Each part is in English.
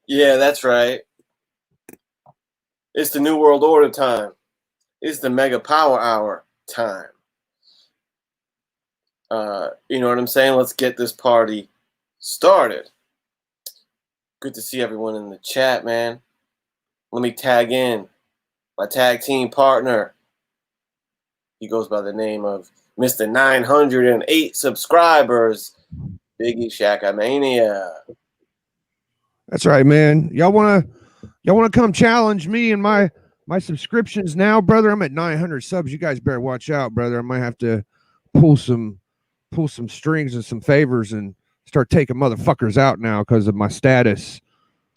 Yeah, that's right. It's the New World Order time. It's the Megapower Hour time. You know what I'm saying? Let's get this party started. Good to see everyone in the chat, man. Let me tag in my tag team partner. He goes by the name of Mr. 908 subscribers, Biggie Shackamania. That's right, man. Y'all wanna come challenge me and my subscriptions now, brother? I'm at 900 subs. You guys better watch out, brother. I might have to pull some strings and some favors and start taking motherfuckers out now because of my status.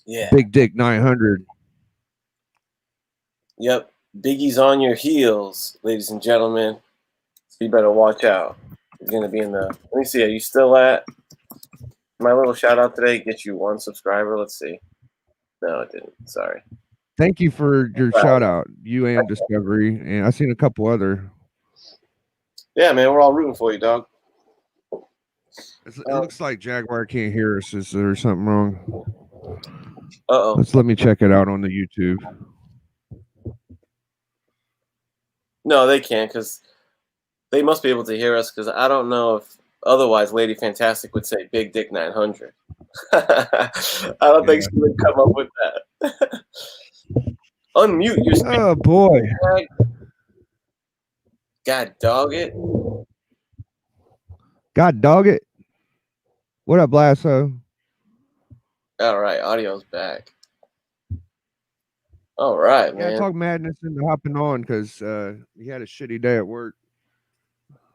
Yeah. Big Dick 900. Yep. Biggie's on your heels, ladies and gentlemen. So you better watch out. He's going to be in the... Let me see. Are you still at... My little shout out today get you 1 subscriber. Let's see. No, it didn't. Sorry. Thank you for your shout out. You and Discovery. And I've seen a couple other. Yeah, man. We're all rooting for you, dog. It looks like Jaguar can't hear us. Is there something wrong? Uh-oh. Let me check it out on the YouTube. No, they can't because they must be able to hear us because I don't know if otherwise Lady Fantastic would say Big Dick 900. I don't think she would come up with that. Unmute your screen. Oh, boy. God dog it. God dog it. What up, Lasso? All right, audio's back. All right, man. Yeah, talk Madness into hopping on because he had a shitty day at work.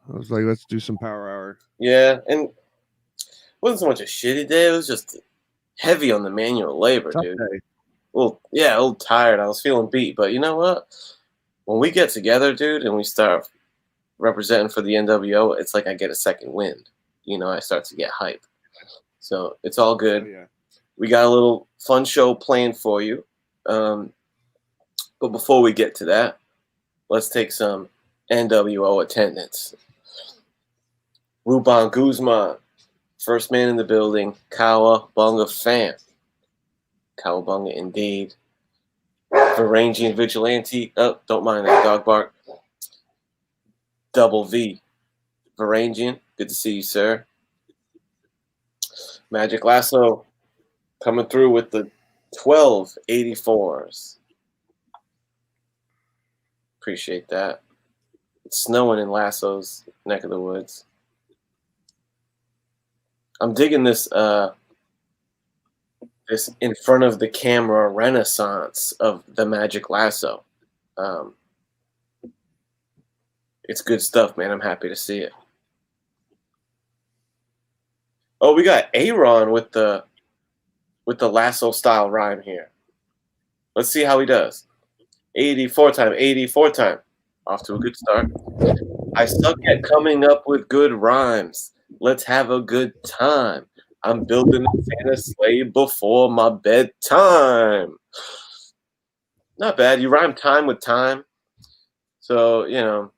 I was like, let's do some power hour. Yeah, and it wasn't so much a shitty day. It was just heavy on the manual labor, dude. Well, yeah, a little tired. I was feeling beat, but you know what? When we get together, dude, and we start representing for the NWO, it's like I get a second wind. You know, I start to get hype. So it's all good. Oh, yeah. We got a little fun show planned for you. But before we get to that, let's take some NWO attendance. Ruban Guzman, first man in the building, Cowabunga fan. Cowabunga indeed. Varangian Vigilante. Oh, don't mind that dog bark. Double V. Varangian, good to see you, sir. Magic Lasso coming through with the 1284s. Appreciate that. It's snowing in Lasso's neck of the woods. I'm digging this this in front of the camera renaissance of the Magic Lasso. It's good stuff, man. I'm happy to see it. Oh, we got Aaron with the lasso style rhyme here. Let's see how he does. 84 time. Off to a good start. I suck at coming up with good rhymes. Let's have a good time. I'm building a Santa sleigh before my bedtime. Not bad. You rhyme time with time. So, you know,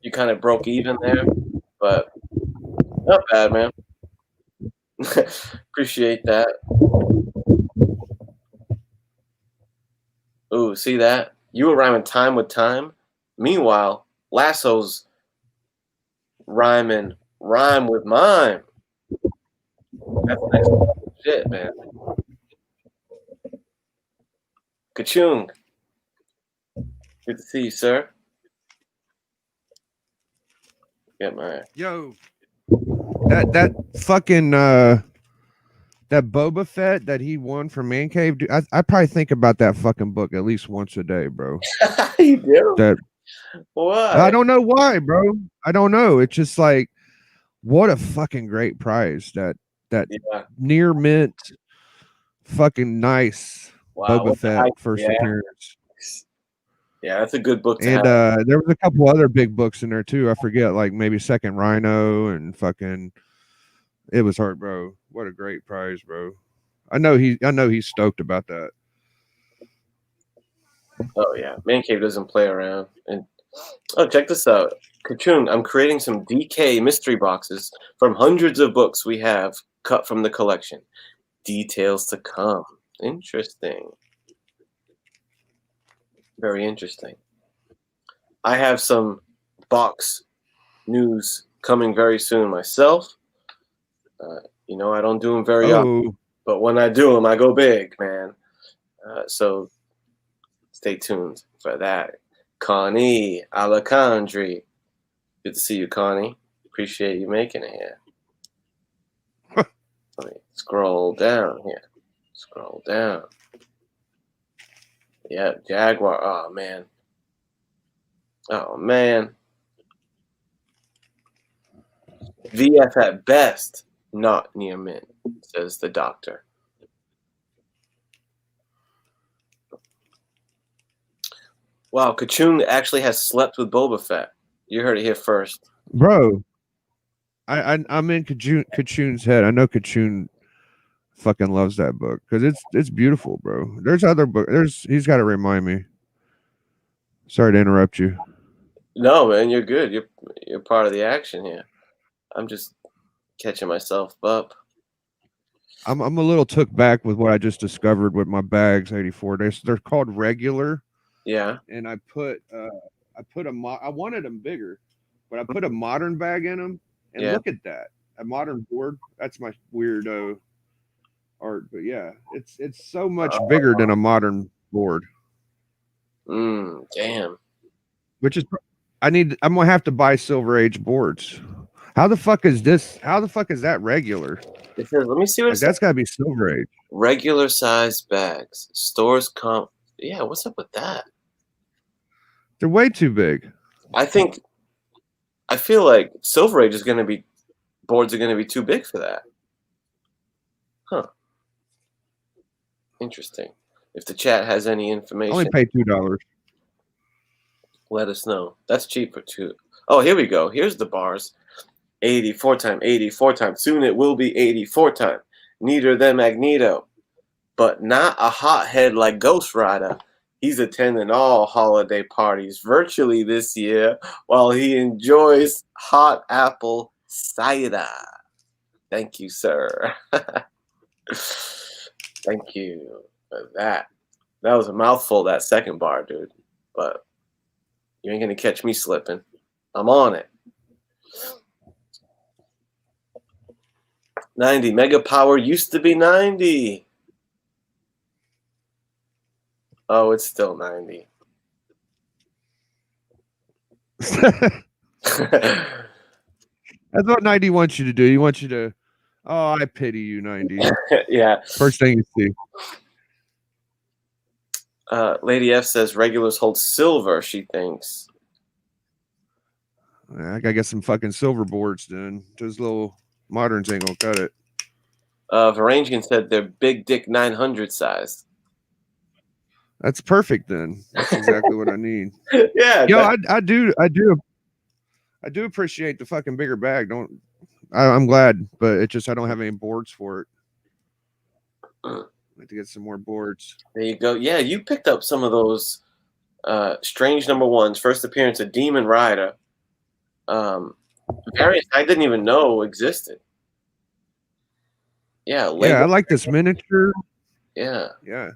you kind of broke even there. But not bad, man. Appreciate that. Ooh, see that? You were rhyming time with time. Meanwhile, Lasso's rhyming rhyme with mime. That's nice shit, man. Kachung. Good to see you, sir. Get my Yo, that fucking that Boba Fett that he won from Man Cave, dude, I probably think about that fucking book at least once a day, bro. You do? That why? I don't know why, bro. I don't know. It's just like what a fucking great prize that near mint fucking nice Boba Fett first appearance. Yeah, that's a good book to and have. There was a couple other big books in there too. I forget, like maybe Second Rhino and fucking. It was hard, bro. What a great prize, bro. I know he's stoked about that. Oh yeah, Man Cave doesn't play around, and Oh, check this out. Kachun, I'm creating some DK mystery boxes from hundreds of books we have cut from the collection. Details to come. Interesting. Very interesting. I have some box news coming very soon myself. I don't do them very often, Oh, but when I do them, I go big, man. So stay tuned for that. Connie Alacandri. Good to see you, Connie. Appreciate you making it here. Let me scroll down here. Scroll down. Yeah, Jaguar. Oh, man. Oh, man. VF at best, not near mint, says the doctor. Wow, Kachun actually has slept with Boba Fett. You heard it here first. bro. I'm in Kachun's head. I know Kachun fucking loves that book because it's beautiful, bro. There's other book. He's got to remind me. Sorry to interrupt you. No, man, you're good. You're part of the action here. I'm just catching myself up. I'm a little took back with what I just discovered with my bags. 84. They're called regular. Yeah. And I put I wanted them bigger, but I put a modern bag in them. And Yeah. look at that, a modern board. That's my weirdo art, but yeah, it's so much bigger than a modern board. Damn. Which is I'm gonna have to buy Silver Age boards. How the fuck is this? How the fuck is that regular? It says, let me see what Like, that's got to be Silver Age. Regular size bags. Stores comp. Yeah, what's up with that? They're way too big. I feel like Silver Age boards are going to be too big for that. Huh. Interesting. If the chat has any information, I only pay $2. let us know. That's cheap for two. Oh, here we go. Here's the bars. 84 time, 84 time. Soon it will be 84 time. Neater than Magneto. But not a hothead like Ghost Rider. He's attending all holiday parties virtually this year while he enjoys hot apple cider. Thank you, sir. Thank you for that. That was a mouthful, that second bar, dude. But you ain't going to catch me slipping. I'm on it. 90. Megapower used to be 90. Oh, it's still 90. That's what 90 wants you to do. He wants you to, oh, I pity you, 90. Yeah. First thing you see. Lady F says regulars hold silver, she thinks. I gotta get some fucking silver boards then. Those little moderns ain't gonna cut it. Varangian said they're big dick 900 size. That's perfect then. That's exactly what I need. Yeah. Yo, I do appreciate the fucking bigger bag. I'm glad, but it just I don't have any boards for it. I have to get some more boards. There you go. Yeah, you picked up some of those strange number ones. First appearance of Demon Rider. Variants I didn't even know existed. Yeah, Lego. Yeah, I like this miniature. Yeah. Yeah.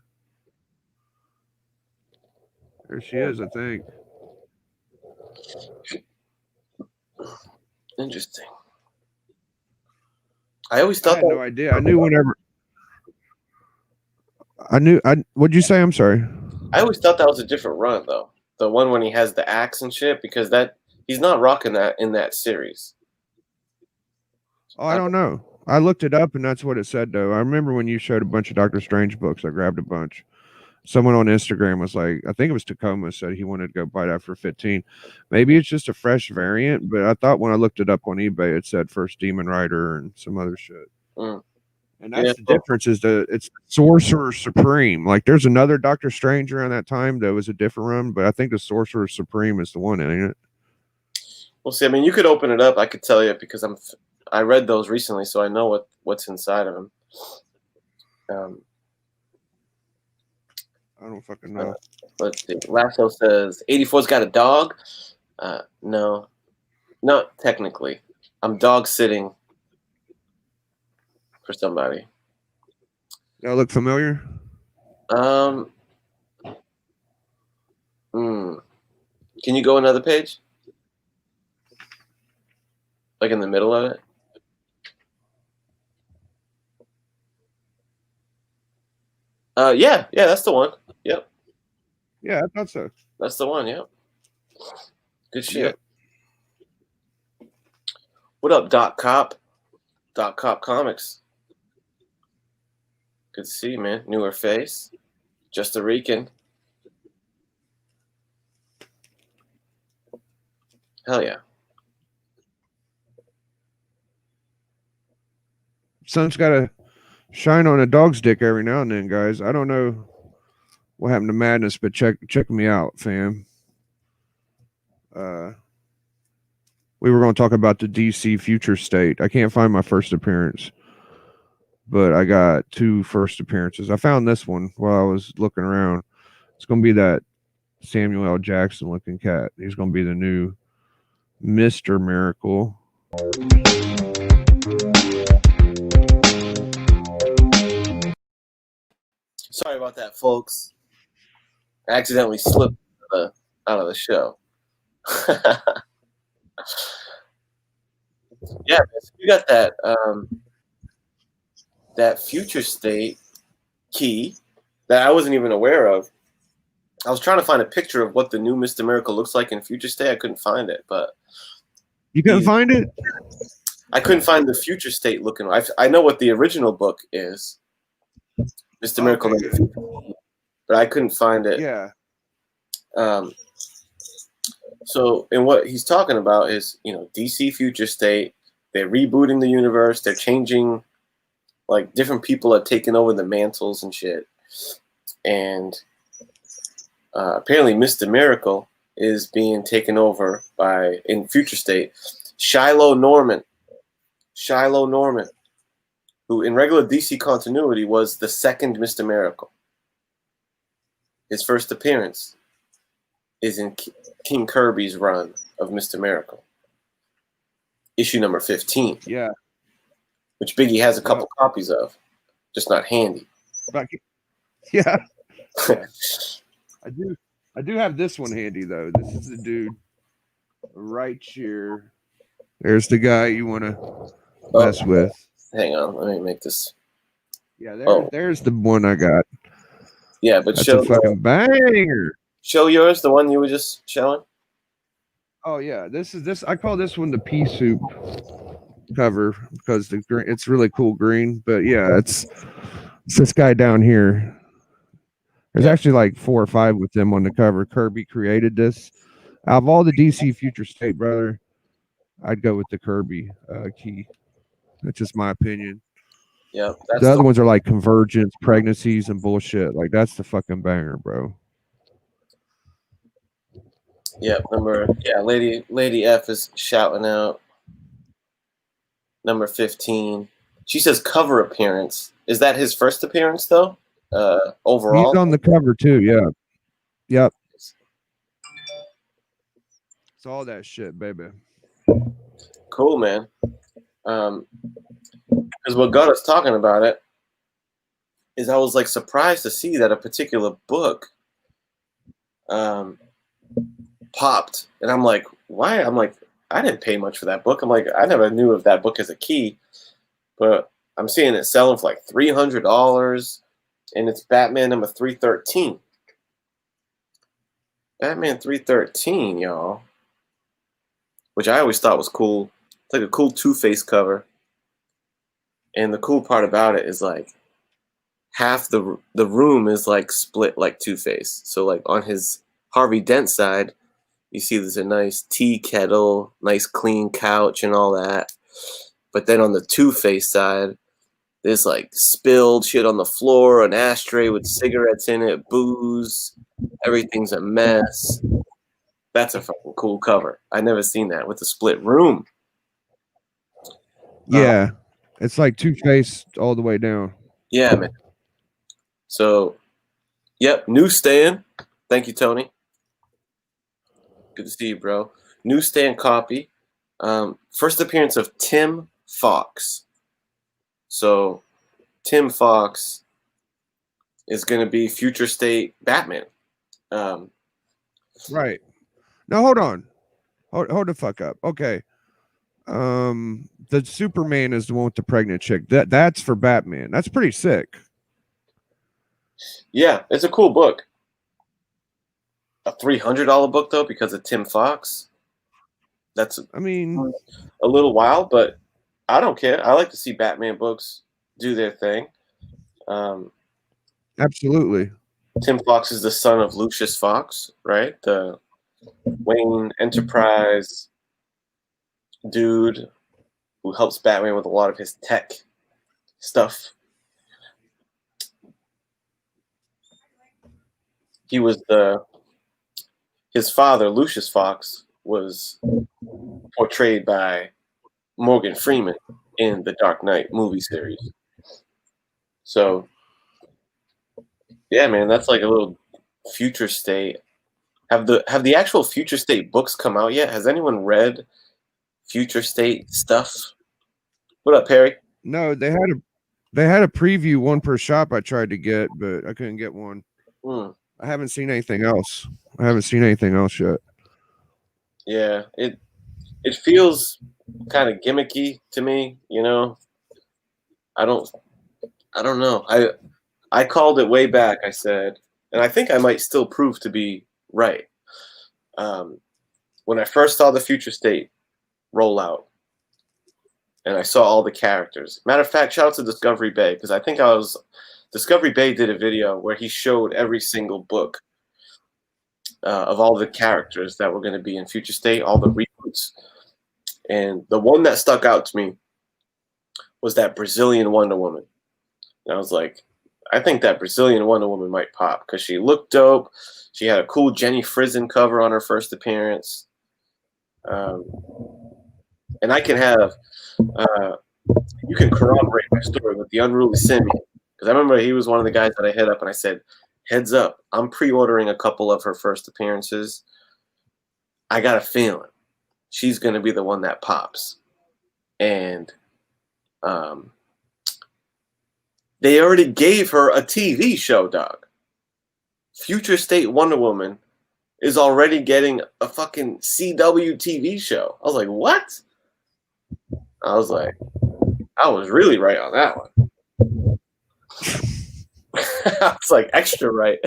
There she is, I think. Interesting. I always thought I had no idea. I knew whenever. What'd you say? I'm sorry. I always thought that was a different run, though. The one when he has the axe and shit, because he's not rocking that in that series. Oh, I don't know. I looked it up, and that's what it said, though. I remember when you showed a bunch of Doctor Strange books. I grabbed a bunch. Someone on Instagram was like, I think it was Tacoma, said he wanted to go buy that for 15. Maybe it's just a fresh variant, but I thought when I looked it up on eBay, it said First Demon Rider and some other shit. And that's the difference is it's Sorcerer Supreme. Like there's another Doctor Strange around that time that was a different run, but I think the Sorcerer Supreme is the one, ain't it? We'll see. I mean, you could open it up. I could tell you because I read those recently, so I know what's inside of them. I don't fucking know. Let's see. Lasso says 84's got a dog. No, not technically. I'm dog sitting for somebody. That look familiar? Um. Can you go another page? Like in the middle of it? Yeah, that's the one. Yep, Yeah, I thought so. that's the one. Yep. Good shit. Yep. What up, Doc Cop? Doc Cop Comics. Good to see you, man. Newer face. Just a Rican. Hell yeah. Sun's got to shine on a dog's dick every now and then, guys. I don't know what happened to Madness, but check me out, fam. We were going to talk about the DC Future State. I can't find my first appearance, but I got 2 first appearances. I found this one while I was looking around. It's going to be that Samuel L. Jackson looking cat. He's going to be the new Mr. Miracle. Sorry about that, folks. I accidentally slipped out of the show. Yeah, you got that that future state key that I wasn't even aware of. I was trying to find a picture of what the new Mr. Miracle looks like in future state. I couldn't find it, but you couldn't find it? I couldn't find the future state looking. I know what the original book is, Mr. Miracle, but I couldn't find it. Yeah. So, and what he's talking about is, DC future state. They're rebooting the universe. They're changing, like different people are taking over the mantles and shit. And apparently, Mr. Miracle is being taken over by in future state, Shiloh Norman. Shiloh Norman, who in regular DC continuity was the second Mr. Miracle. His first appearance is in King Kirby's run of Mr. Miracle. Issue number 15. Yeah. Which Biggie has a couple copies of, just not handy. Yeah. I do have this one handy though. This is the dude right here. There's the guy you want to mess with. Hang on, let me make this. Yeah, there's the one I got. Yeah, but that's a fucking banger. Show yours, the one you were just showing. Oh yeah, this. I call this one the pea soup cover because the green. It's really cool green. But yeah, it's this guy down here. There's actually like 4 or 5 with them on the cover. Kirby created this. Out of all the DC Future State, brother, I'd go with the Kirby key. That's just my opinion. Yeah, the other ones are like Convergence, Pregnancies, and bullshit. Like that's the fucking banger, bro. Yeah, Lady F is shouting out number 15. She says cover appearance. Is that his first appearance though? Overall, he's on the cover too. Yeah, yep. It's all that shit, baby. Cool, man. Because what got us talking about it is I was like surprised to see that a particular book popped, and I'm like, why? I'm like, I didn't pay much for that book. I'm like, I never knew of that book as a key, but I'm seeing it selling for like $300, and it's Batman number 313. Batman 313, y'all, which I always thought was cool. It's like a cool Two-Face cover. And the cool part about it is like half the room is like split like Two-Face. So like on his Harvey Dent side, you see there's a nice tea kettle, nice clean couch and all that. But then on the Two-Face side, there's like spilled shit on the floor, an ashtray with cigarettes in it, booze, everything's a mess. That's a fucking cool cover. I never seen that with a split room. Yeah. It's like Two-Face all the way down. Yeah, man. So, yep, newsstand. Thank you, Tony. Good to see you, bro. newsstand copy. First appearance of Tim Fox. So Tim Fox is going to be future state Batman. Right. No, hold on. Hold the fuck up. Okay. The Superman is the one with the pregnant chick. That's for Batman. That's pretty sick. Yeah, it's a cool book. A $300 book though because of Tim Fox. That's I mean, a little wild, but I don't care. I like to see Batman books do their thing. absolutely. Tim Fox is the son of Lucius Fox, right? The Wayne Enterprise dude who helps Batman with a lot of his tech stuff. He was his father, Lucius Fox, was portrayed by Morgan Freeman in the Dark Knight movie series. So, yeah, man, that's like a little future state. Have the actual future state books come out yet? Has anyone read future state stuff? What up, Perry? No, they had a preview, one per shop I tried to get, but I couldn't get one. I haven't seen anything else. Yet. Yeah, it feels kind of gimmicky to me, you know. I don't know. I called it way back. I said, and I think I might still prove to be right. When I first saw the future state roll out, and I saw all the characters. Matter of fact, shout out to Discovery Bay because I think Discovery Bay did a video where he showed every single book of all the characters that were going to be in future state, all the reboots. And the one that stuck out to me was that Brazilian Wonder Woman. And I was like, I think that Brazilian Wonder Woman might pop because she looked dope. She had a cool Jenny Frizen cover on her first appearance. And I can have, you can corroborate my story with the Unruly Simeon. Because I remember he was one of the guys that I hit up and I said, heads up, I'm pre-ordering a couple of her first appearances. I got a feeling she's going to be the one that pops. And they already gave her a TV show, dog. Future State Wonder Woman is already getting a fucking CW TV show. I was like, what? I was like, I was really right on that one. I was like, extra right.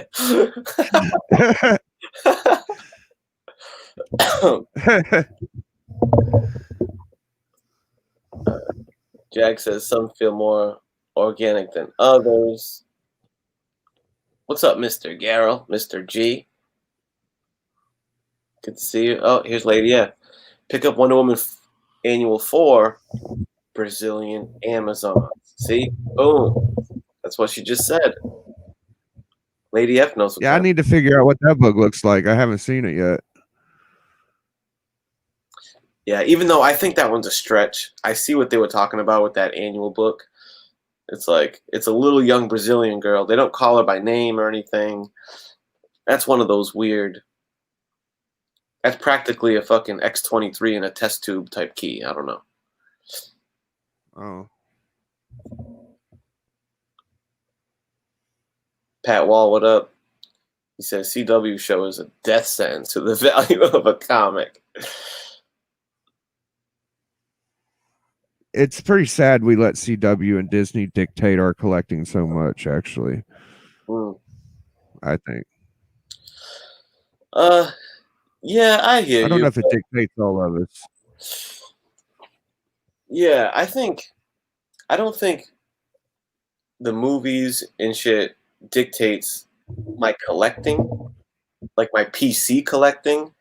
Jack says some feel more organic than others. What's up, Mr. Garrel, Mr. G? Good to see you. Oh, here's Lady F. Pick up Wonder Woman Annual 4, Brazilian Amazon. See? Boom. That's what she just said. Lady F knows what's Yeah, I need to figure out what that book looks like. I haven't seen it yet. Yeah, even though I think that one's a stretch, I see what they were talking about with that annual book. It's like, it's a little young Brazilian girl. They don't call her by name or anything. That's one of those weird. That's practically a fucking X-23 in a test tube type key. I don't know. Oh. Pat Wall, what up? He says CW show is a death sentence to the value of a comic. It's pretty sad we let CW and Disney dictate our collecting so much, actually. I think. Yeah, I hear you. I don't know if it dictates all of us. Yeah, I don't think the movies and shit dictates my collecting, like my PC collecting,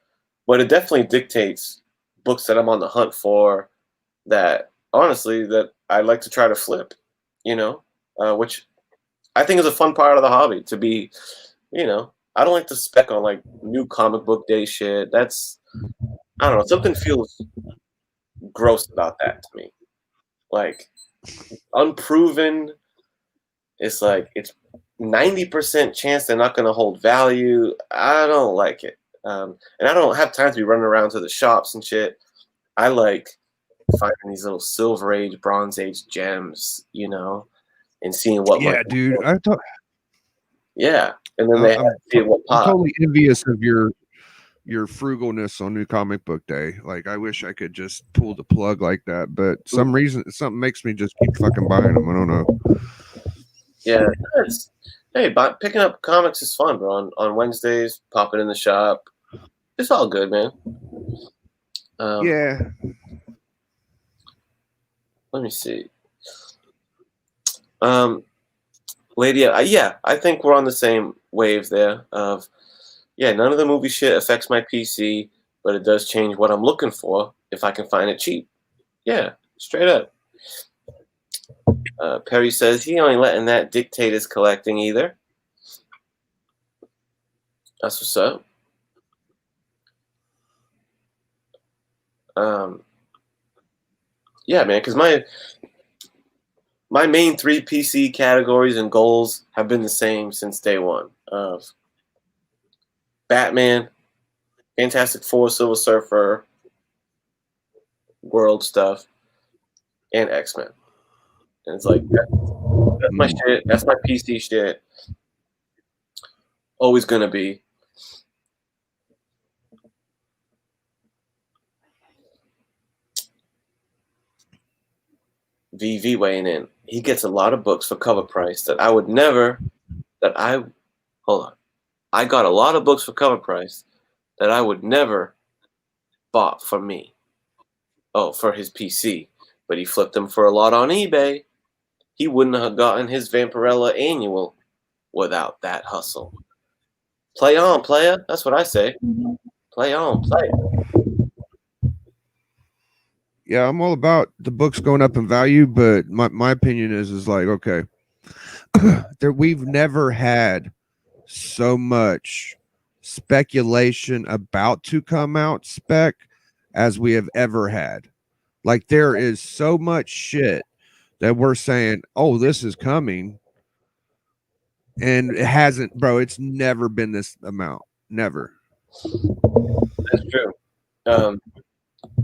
but it definitely dictates books that I'm on the hunt for that, honestly, that I like to try to flip, you know, which I think is a fun part of the hobby to be, you know, I don't like to spec on like new comic book day shit. That's, I don't know, something feels gross about that to me. Like, unproven, it's like, it's 90% chance they're not going to hold value. I don't like it. And I don't have time to be running around to the shops and shit. I like finding these little Silver Age, Bronze Age gems, you know, and seeing what Yeah, dude. yeah, and then they have to see what I'm pop. totally envious of your frugalness on New Comic Book Day. Like, I wish I could just pull the plug like that, but some reason something makes me just keep fucking buying them. I don't know. Yeah, picking up comics is fun, bro. On Wednesdays, popping in the shop, it's all good, man. Yeah. Let me see. Lady, yeah, I think we're on the same wave there. Of none of the movie shit affects my PC, but it does change what I'm looking for if I can find it cheap. Yeah, straight up. Perry says he ain't letting that dictate his collecting either. That's what's up. Yeah, man, because my main 3 PC categories and goals have been the same since day one. Of Batman, Fantastic Four, Silver Surfer, World stuff, and X-Men. And it's like that's my shit. That's my PC shit. Always gonna be. VV weighing in. He gets a lot of books for cover price that I would never. Hold on. I got a lot of books for cover price that I would never bought for me. Oh, for his PC, but he flipped them for a lot on eBay. He wouldn't have gotten his Vampirella annual without that hustle. Play on, player. That's what I say. Play on, player. Yeah, I'm all about the books going up in value, but my opinion is like, okay, we've never had so much speculation about to come out spec as we have ever had. Like, there is so much shit that we're saying, oh, this is coming, and it hasn't, bro. It's never been this amount. Never. That's true.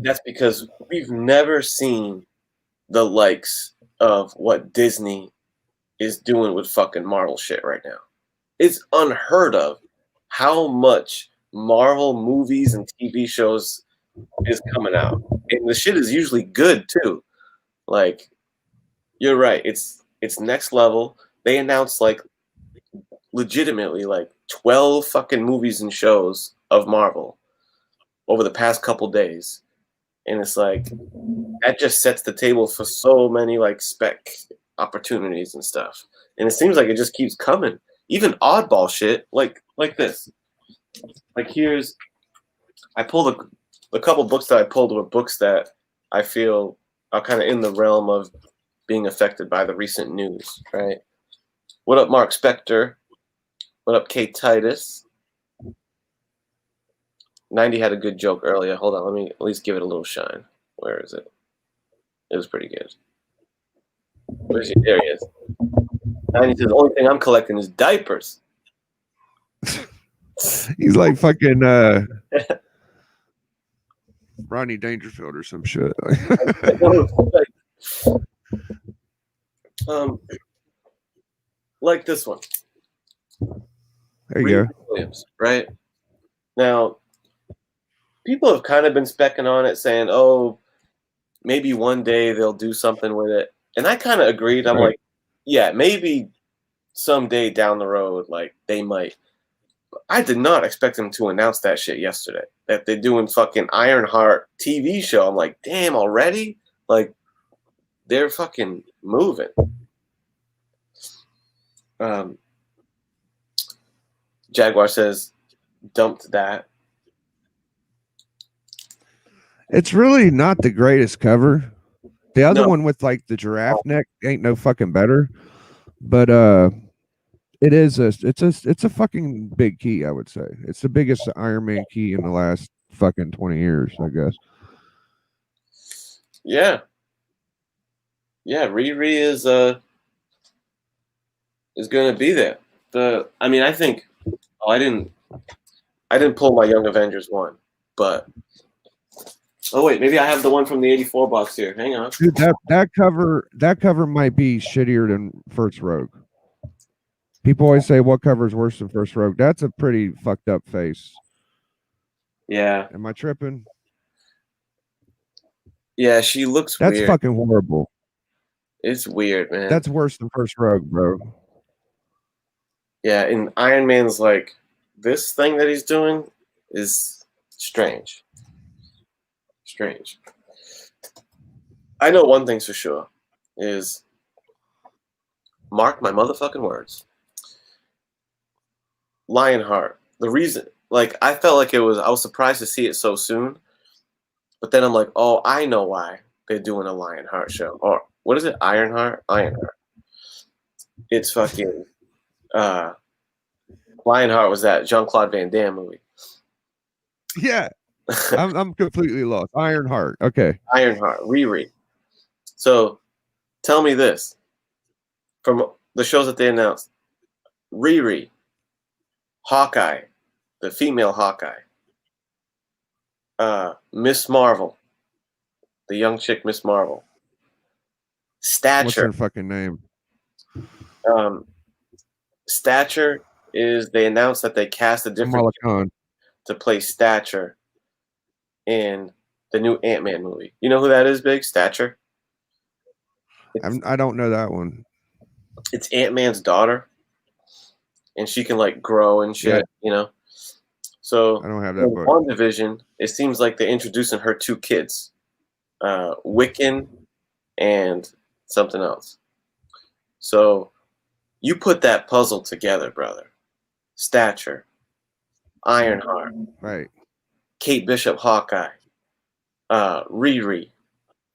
That's because we've never seen the likes of what Disney is doing with fucking Marvel shit right now. It's unheard of how much Marvel movies and TV shows is coming out. And the shit is usually good too. Like, you're right. It's next level. They announced like legitimately like 12 fucking movies and shows of Marvel over the past couple days. And it's like that just sets the table for so many like spec opportunities and stuff. And it seems like it just keeps coming. Even oddball shit like this. Like I pulled the couple books that I pulled were books that I feel are kind of in the realm of being affected by the recent news, right? What up, Mark Spector? What up, Kate Titus? 90 had a good joke earlier. Hold on, let me at least give it a little shine. Where is it? It was pretty good. Where's he? There he is. 90 says the only thing I'm collecting is diapers. He's like fucking Ronnie Dangerfield or some shit. Like this one. There you go. Williams, right? Now, people have kind of been specking on it, saying, oh, maybe one day they'll do something with it. And I kind of agreed. I'm like, yeah, maybe someday down the road, like, they might. But I did not expect them to announce that shit yesterday, that they're doing fucking Ironheart TV show. I'm like, damn, already? Like, they're fucking moving. Jaguar says, dumped that. It's really not the greatest cover. The other one with like the giraffe neck ain't no fucking better. But it's a fucking big key, I would say. It's the biggest Iron Man key in the last fucking 20 years, I guess. Yeah. Yeah, Riri is going to be there. I think I didn't I didn't pull my Young Avengers one, but oh wait, maybe I have the one from the '84 box here. Hang on, dude. That cover might be shittier than First Rogue. People always say what cover is worse than First Rogue. That's a pretty fucked up face. Yeah. Am I tripping? Yeah, she looks That's weird. fucking horrible. It's weird, man. That's worse than First Rogue, bro. Yeah, and Iron Man's like, this thing that he's doing is strange. Strange. I know one thing's for sure is, mark my motherfucking words, Lionheart. The reason, like, I felt like I was surprised to see it so soon, but then I'm like, oh, I know why they're doing a Lionheart show. Or what is it? Ironheart? Ironheart. It's fucking Lionheart was that Jean-Claude Van Damme movie. Yeah. I'm completely lost. Ironheart. Okay. Ironheart, Riri. So tell me this. From the shows that they announced, Riri, Hawkeye, the female Hawkeye, Miss Marvel, the young chick Miss Marvel, Stature. What's her fucking name? Stature is, they announced that they cast a different Khan to play Stature in the new Ant-Man movie. You know who that is, Big? Stature? I don't know that one. It's Ant-Man's daughter, and she can like grow and shit, you know? So I don't have that book. WandaVision, it seems like they're introducing her two kids, Wiccan and something else. So you put that puzzle together, brother. Stature, Ironheart, Right. Kate Bishop Hawkeye, Riri,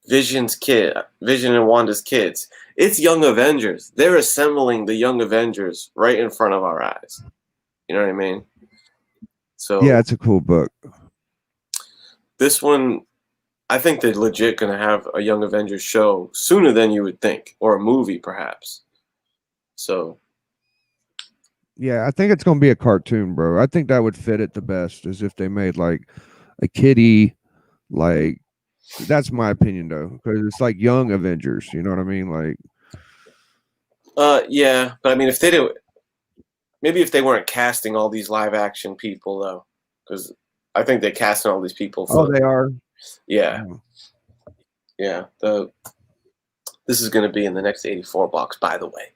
Vision's kid, Vision and Wanda's kids. It's Young Avengers. They're assembling the Young Avengers right in front of our eyes. You know what I mean? So yeah, it's a cool book. This one, I think they're legit going to have a Young Avengers show sooner than you would think, or a movie perhaps. So yeah, I think it's going to be a cartoon, bro. I think that would fit it the best, as if they made like a kiddie, like, that's my opinion though, because it's like Young Avengers. You know what I mean? Like, yeah, but I mean, if they do, maybe if they weren't casting all these live action people though, because I think they're casting all these people. Oh, they are. Yeah, yeah. This is going to be in the next '84 box, by the way.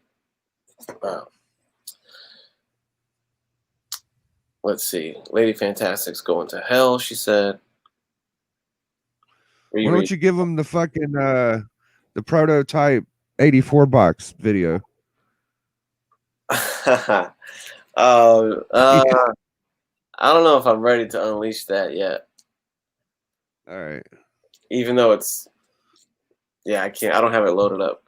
Let's see. Lady Fantastic's going to hell, she said. Why don't you give them the fucking the prototype '84 box video? I don't know if I'm ready to unleash that yet. All right. Even though it's, yeah, I can't. I don't have it loaded up.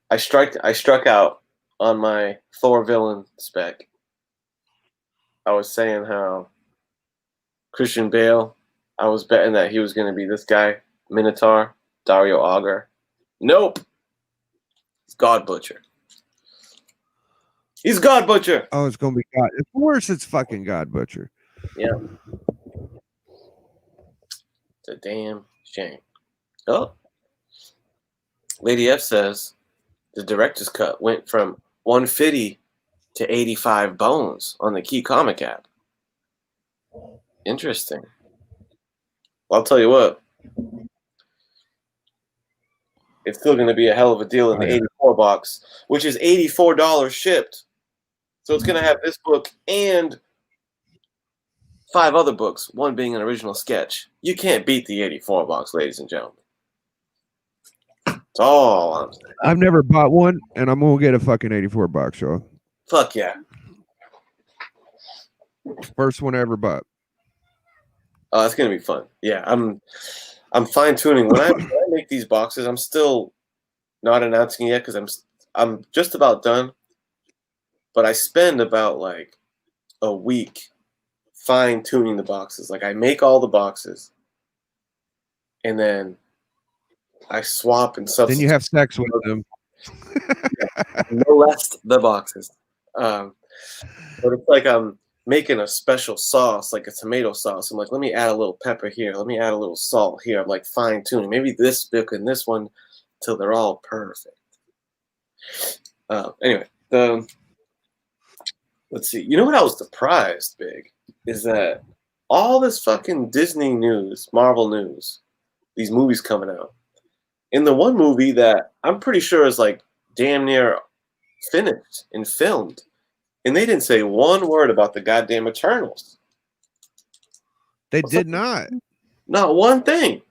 I struck out on my Thor villain spec. I was saying how Christian Bale, I was betting that he was going to be this guy, Minotaur, Dario Auger. Nope. He's God Butcher. He's God Butcher. Oh, it's going to be God. Of course it's fucking God Butcher. Yeah. It's a damn shame. Oh. Lady F says the director's cut went from 150 to 85 bones on the Key Comic app. Interesting. Well, I'll tell you what. It's still going to be a hell of a deal in the 84 box, which is $84 shipped. So it's going to have this book and 5 other books, one being an original sketch. You can't beat the 84 box, ladies and gentlemen. That's all I'm saying. I've never bought one, and I'm going to get a fucking 84 box, y'all. Fuck yeah. First one I ever bought. Oh, that's going to be fun. Yeah, I'm fine-tuning. When I make these boxes, I'm still not announcing it yet because I'm just about done. But I spend about like a week fine-tuning the boxes. Like I make all the boxes, and then I swap and substitute. Then you have sex with them. Molest the boxes. But it's like I'm making a special sauce, like a tomato sauce. I'm like, let me add a little pepper here. Let me add a little salt here. I'm like fine tuning. Maybe this book and this one till they're all perfect. Anyway, let's see. You know what I was surprised, Big, is that all this fucking Disney news, Marvel news, these movies coming out. In the one movie that I'm pretty sure is like damn near finished and filmed, and they didn't say one word about the goddamn Eternals. They did not. Not one thing.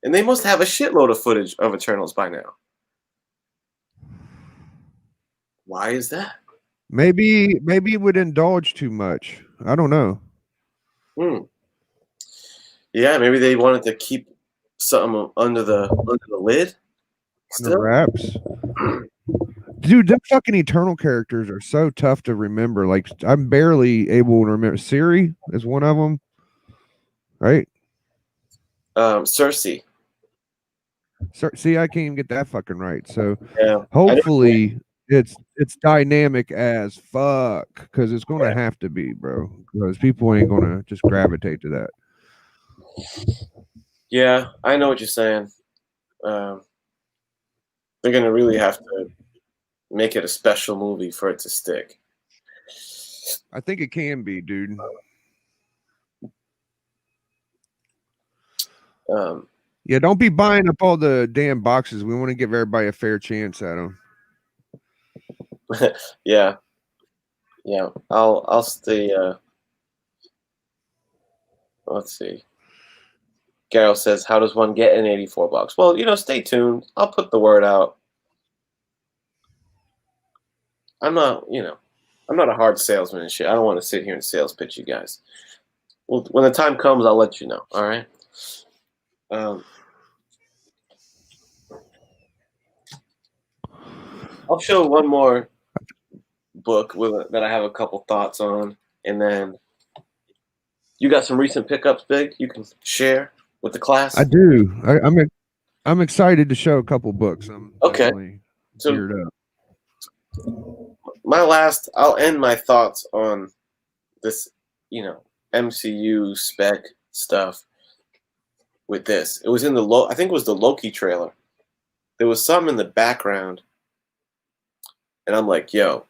And they must have a shitload of footage of Eternals by now. Why is that? Maybe it would indulge too much. I don't know. Yeah, maybe they wanted to keep something under the lid. Under wraps. Dude, them fucking Eternal characters are so tough to remember. Like, I'm barely able to remember. Siri is one of them, right? Cersei. See, I can't even get that fucking right. So Yeah, hopefully it's dynamic as fuck, because it's gonna have to be, bro. Because people ain't gonna just gravitate to that. Yeah, I know what you're saying. They're gonna really have to make it a special movie for it to stick. I think it can be, dude. Yeah, don't be buying up all the damn boxes. We want to give everybody a fair chance at them. Yeah. I'll stay. Let's see. Garrow says, "How does one get an 84 box?" Well, stay tuned. I'll put the word out. I'm not a hard salesman and shit. I don't want to sit here and sales pitch you guys. Well, when the time comes, I'll let you know. All right. I'll show one more book that I have a couple thoughts on, and then you got some recent pickups, Big. You can share with the class. I do. I'm excited to show a couple books. I'm okay. Geared up. I'll end my thoughts on this, MCU spec stuff with this. It was in I think it was the Loki trailer. There was some in the background, and I'm like, yo,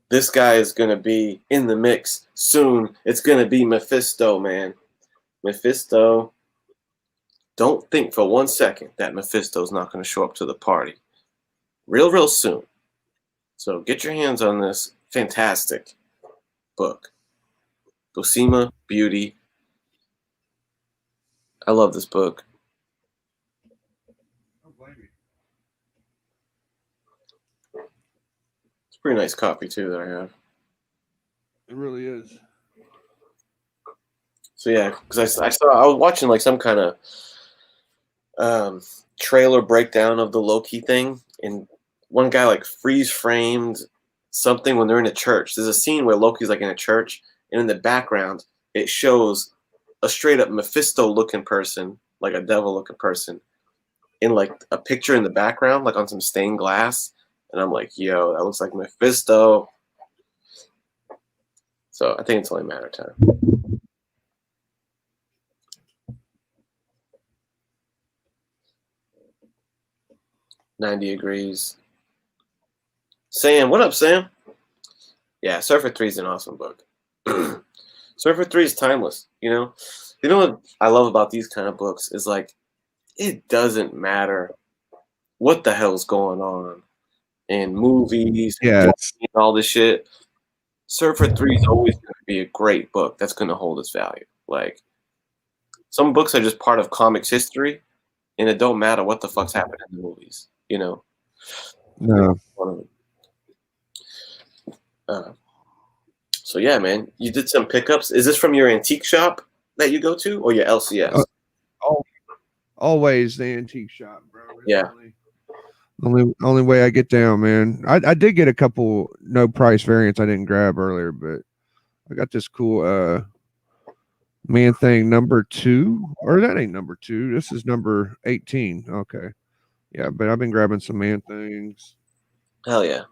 this guy is going to be in the mix soon. It's going to be Mephisto, man. Mephisto. Don't think for 1 second that Mephisto's not going to show up to the party. Real soon. So get your hands on this fantastic book. Bosima Beauty. I love this book. It's a pretty nice copy too that I have. It really is. So yeah, because I was watching like some kind of trailer breakdown of the Loki thing, and one guy like freeze framed something when they're in a church. There's a scene where Loki's like in a church, and in the background it shows a straight up Mephisto looking person, like a devil looking person, in like a picture in the background, like on some stained glass. And I'm like, yo, that looks like Mephisto. So I think it's only a matter of time. "90 Degrees." Sam, what up, Sam? Yeah, Surfer 3 is an awesome book. Surfer 3 is timeless, You know what I love about these kind of books is like, it doesn't matter what the hell's going on in movies and all this shit. Surfer 3 is always going to be a great book that's going to hold its value. Like, some books are just part of comics history, and it don't matter what the fuck's happening in the movies, No. So yeah, man, you did some pickups. Is this from your antique shop that you go to, or your LCS? Always the antique shop, bro. Yeah. Only way I get down, man. I did get a couple no price variants I didn't grab earlier, but I got this cool Man Thing number 2, or that ain't number 2. This is number 18. Okay. Yeah, but I've been grabbing some Man Things. Hell yeah.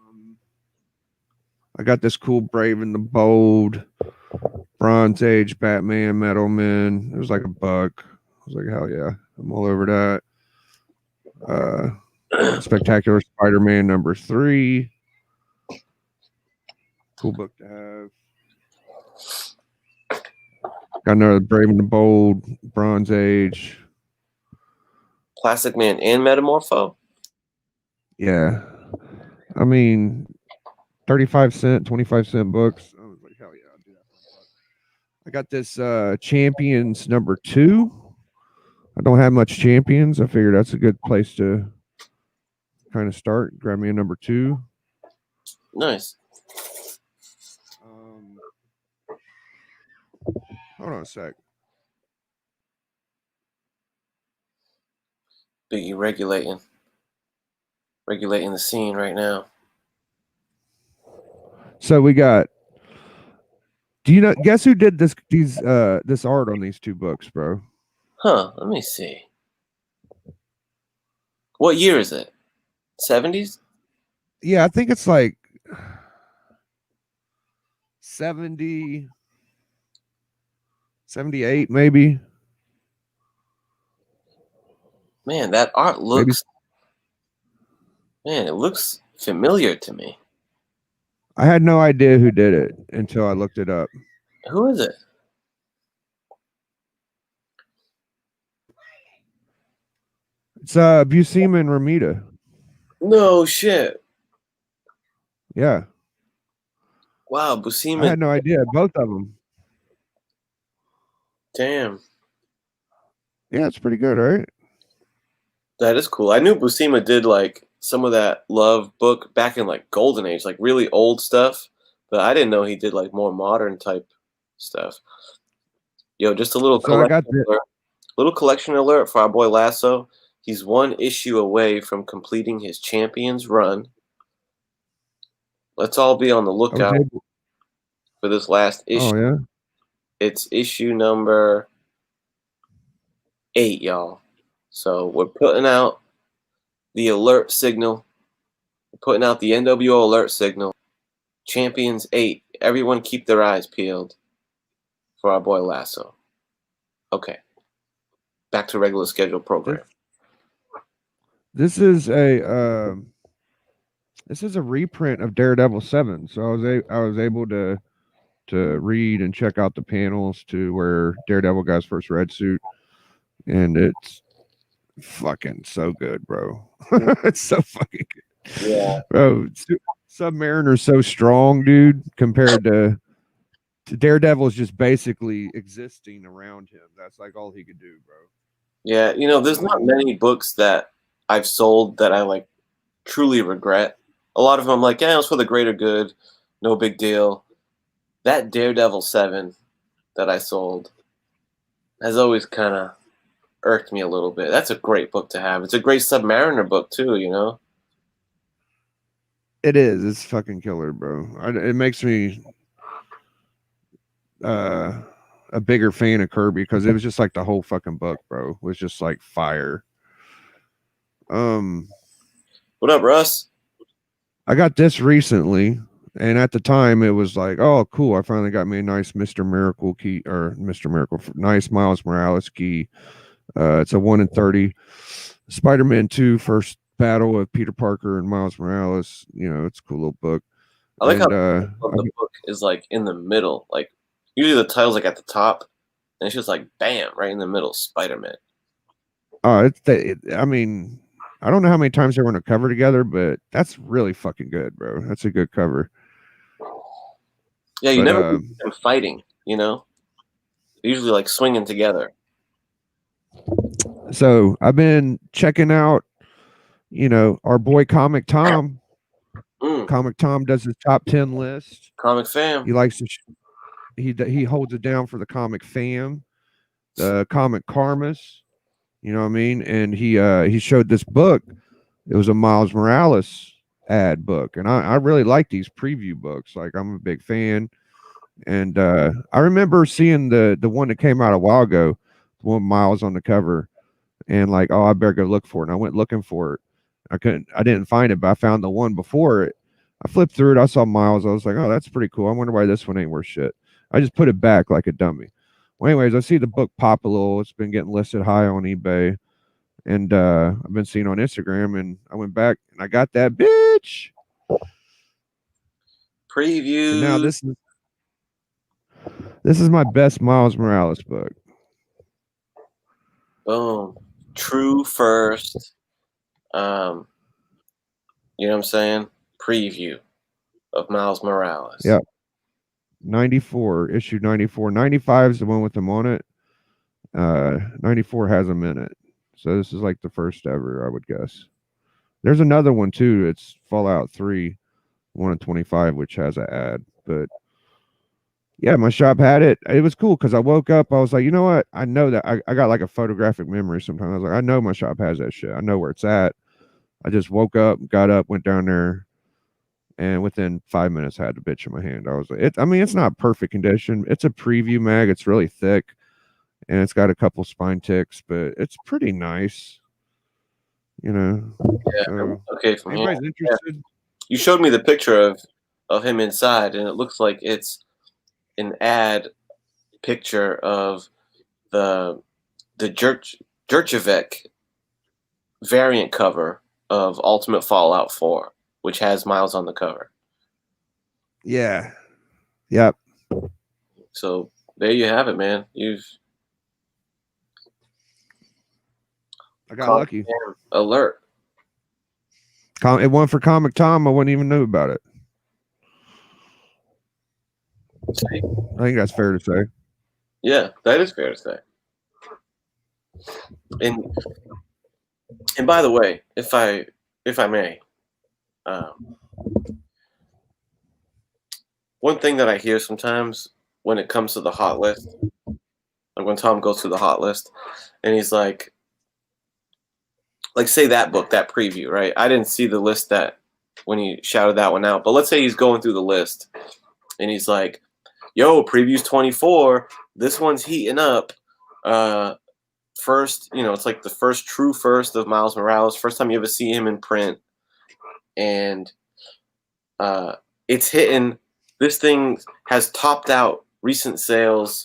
I got this cool Brave and the Bold Bronze Age Batman Metal Man. It was like $1. I was like, hell yeah, I'm all over that. Spectacular Spider-Man #3. Cool book to have. Got another Brave and the Bold Bronze Age. Plastic Man and Metamorpho. Yeah, I mean, 35-cent, 25-cent books. I was like, hell yeah, I'll do that for $1. I got this Champions #2. I don't have much Champions. I figured that's a good place to kind of start. Grab me a #2. Nice. Hold on a sec. Biggie regulating the scene right now. So we got. Do you know? Guess who did this art on these 2 books, bro? Huh? Let me see. What year is it? 70s? Yeah, I think it's like 70, 78, maybe. Man, that art looks. Man, it looks familiar to me. I had no idea who did it until I looked it up. Who is it? It's Buscema and Ramita. No shit. Yeah. Wow, I Buscema. had no idea. Both of them. Damn. Yeah, it's pretty good, right? That is cool. I knew Buscema did like some of that Love book back in like Golden Age, like really old stuff, but I didn't know he did like more modern type stuff. Yo, just a little So I got collection alert for our boy Lasso. He's 1 issue away from completing his Champions run. Let's all be on the lookout for this last issue. Oh yeah. It's issue number 8, y'all. So we're putting out the alert signal. We're putting out the NWO alert signal. Champions 8. Everyone keep their eyes peeled for our boy Lasso. Okay. Back to regular scheduled program. This is a reprint of Daredevil 7. So I was able to read and check out the panels to where Daredevil got his first red suit, and it's fucking so good, bro. It's so fucking good. Yeah, bro. Submariner's so strong, dude, compared to Daredevil's just basically existing around him. That's like all he could do, bro. Yeah, you know, there's not many books that I've sold that I like truly regret. A lot of them I'm like, yeah, it was for the greater good, no big deal. That Daredevil 7 that I sold has always kind of irked me a little bit. That's a great book to have. It's a great Submariner book too, you know? It is. It's fucking killer, bro. It makes me a bigger fan of Kirby because it was just like the whole fucking book, bro, was just like fire. What up, Russ? I got this recently, and at the time it was like, oh, cool. I finally got me a nice Mr. Miracle key, or Mr. Miracle, nice Miles Morales key. It's a 1 in 30 Spider-Man 2 first battle of Peter Parker and Miles Morales. You know, it's a cool little book. I like how the book is like in the middle. Like usually the title's like at the top, and it's just like bam, right in the middle, Spider-Man. I mean, I don't know how many times they were on a cover together, but that's really fucking good, bro. That's a good cover. Yeah, you never see them fighting, you know? They're usually like swinging together. So I've been checking out, you know, our boy Comic Tom. Comic Tom does his top 10 list. Comic fam. He likes to he holds it down for the comic fam, the comic karmas. You know what I mean? And he showed this book. It was a Miles Morales ad book, and I really like these preview books. Like, I'm a big fan. And I remember seeing the one that came out a while ago, the one Miles on the cover, and like, oh, I better go look for it. And I went looking for it, I didn't find it, but I found the one before it. I flipped through it. I saw Miles. I was like, oh, that's pretty cool. I wonder why this one ain't worth shit. I just put it back like a dummy. Well, anyways, I see the book pop a little. It's been getting listed high on eBay, and I've been seeing on Instagram. And I went back and I got that bitch. Preview. And now this is my best Miles Morales book. Boom. True first. You know what I'm saying? Preview of Miles Morales. Yeah. 94, issue 94. 95 is the one with him on it. 94 has him in it. So this is like the first ever, I would guess. There's another one too. It's Fallout 3, 1 of 25, which has an ad. But yeah, my shop had it. It was cool because I woke up. I was like, you know what? I know that I got like a photographic memory sometimes. I was like, I know my shop has that shit. I know where it's at. I just woke up, got up, went down there, and within 5 minutes I had the bitch in my hand. I was like, I mean, it's not perfect condition. It's a preview mag. It's really thick, and it's got a couple spine ticks, but it's pretty nice. You know. Yeah. So, okay. From here, anybody's interested? you showed me the picture of him inside, and it looks like it's an ad picture of the Jurchevek variant cover of Ultimate Fallout 4, which has Miles on the cover. Yeah. Yep. So there you have it, man. I got lucky. Alert. It won for Comic Tom. I wouldn't even know about it. See? I think that's fair to say. Yeah, that is fair to say. And by the way, if I may, one thing that I hear sometimes when it comes to the hot list, like when Tom goes through the hot list, and he's like say that book, that preview, right? I didn't see the list that when he shouted that one out, but let's say he's going through the list, and he's like, "Yo, preview's 24. This one's heating up." First, it's like the true first of Miles Morales. First time you ever see him in print, and it's hitting. This thing has topped out recent sales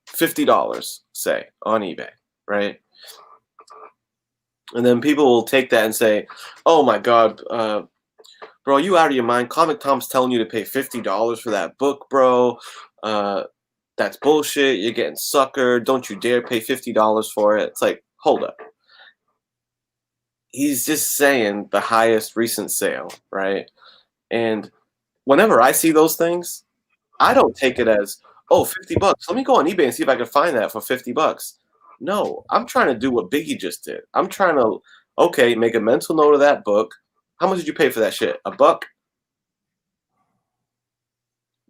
$50, say, on eBay, right? And then people will take that and say, "Oh my God, bro, you out of your mind? Comic Tom's telling you to pay $50 for that book, bro. That's bullshit. You're getting suckered. Don't you dare pay $50 for it." It's like, hold up. He's just saying the highest recent sale, right? And whenever I see those things, I don't take it as, oh, $50. Let me go on eBay and see if I can find that for $50. No, I'm trying to do what Biggie just did. I'm trying to, okay, make a mental note of that book. How much did you pay for that shit? $1?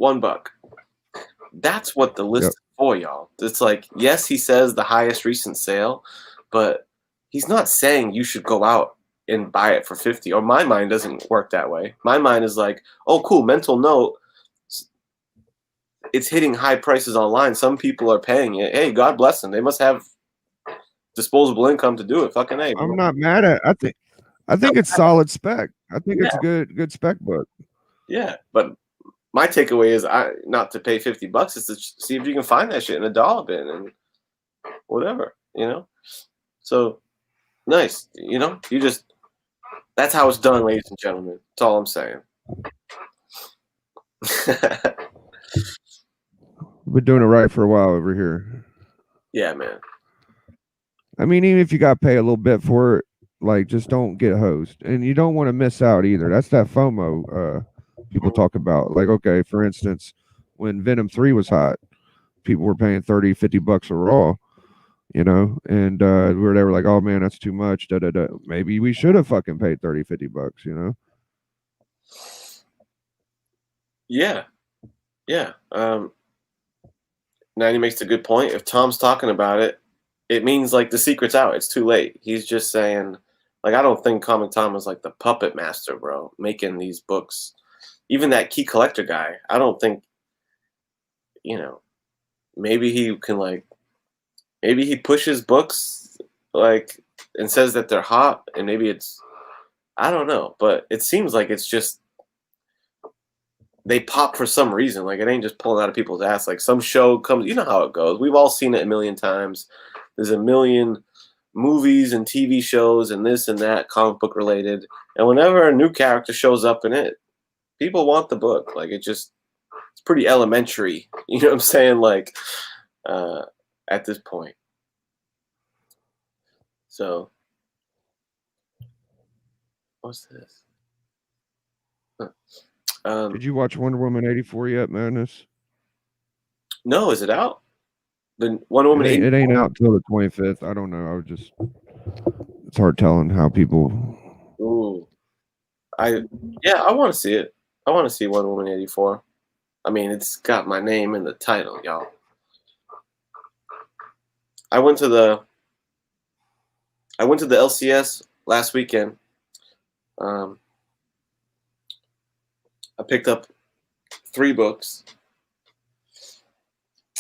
$1. That's what the list is for, y'all. It's like, yes, he says the highest recent sale, but he's not saying you should go out and buy it for 50. Or my mind doesn't work that way. My mind is like, oh, cool, mental note. It's hitting high prices online. Some people are paying it. Hey, God bless them. They must have disposable income to do it. Fucking A. I'm not mad at it. I think it's solid spec. I think it's a good spec book. Yeah, but my takeaway is not to pay $50. Is to see if you can find that shit in a dollar bin and whatever, So nice, that's how it's done, ladies and gentlemen. That's all I'm saying. We've been doing it right for a while over here. Yeah, man. I mean, even if you got to pay a little bit for it, like, just don't get hosed. And you don't want to miss out either. That's that FOMO people talk about. Like, okay, for instance, when Venom 3 was hot, people were paying $30-$50 a raw, and they were like, oh man, that's too much. Maybe we should have fucking paid $30-$50, Yeah. Nanny makes a good point. If Tom's talking about it, it means like the secret's out. It's too late. He's just saying, like, I don't think Comic Tom is like the puppet master, bro, making these books. Even that key collector guy, I don't think, maybe he can maybe he pushes books and says that they're hot, and maybe it's I don't know, but it seems like it's just they pop for some reason. Like it ain't just pulling out of people's ass. Like some show comes, you know how it goes. We've all seen it a million times. There's a million movies and TV shows and this and that comic book related. And whenever a new character shows up in it, people want the book. Like it's pretty elementary. You know what I'm saying? Like at this point. So what's this? Huh. Did you watch Wonder Woman 84 yet, Madness? No, is it out? The Wonder Woman It ain't out till the 25th. I don't know. It's hard telling how people. Ooh. I want to see it. I want to see Wonder Woman 84. I mean, it's got my name in the title, y'all. I went to the LCS last weekend. I picked up 3 books.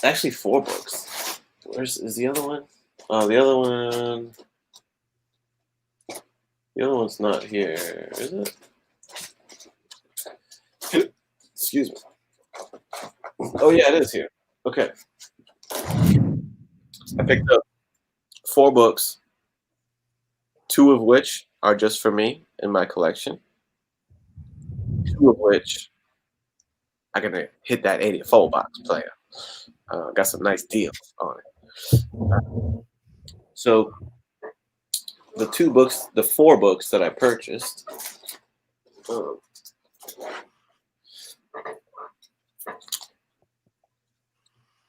Actually, 4 books. Is the other one? Oh, the other one. The other one's not here, is it? Excuse me. Oh yeah, it is here. Okay. I picked up 4 books, 2 of which are just for me in my collection. 2 of which I'm gonna hit that 84 box player. Got some nice deals on it. So the 4 books that I purchased.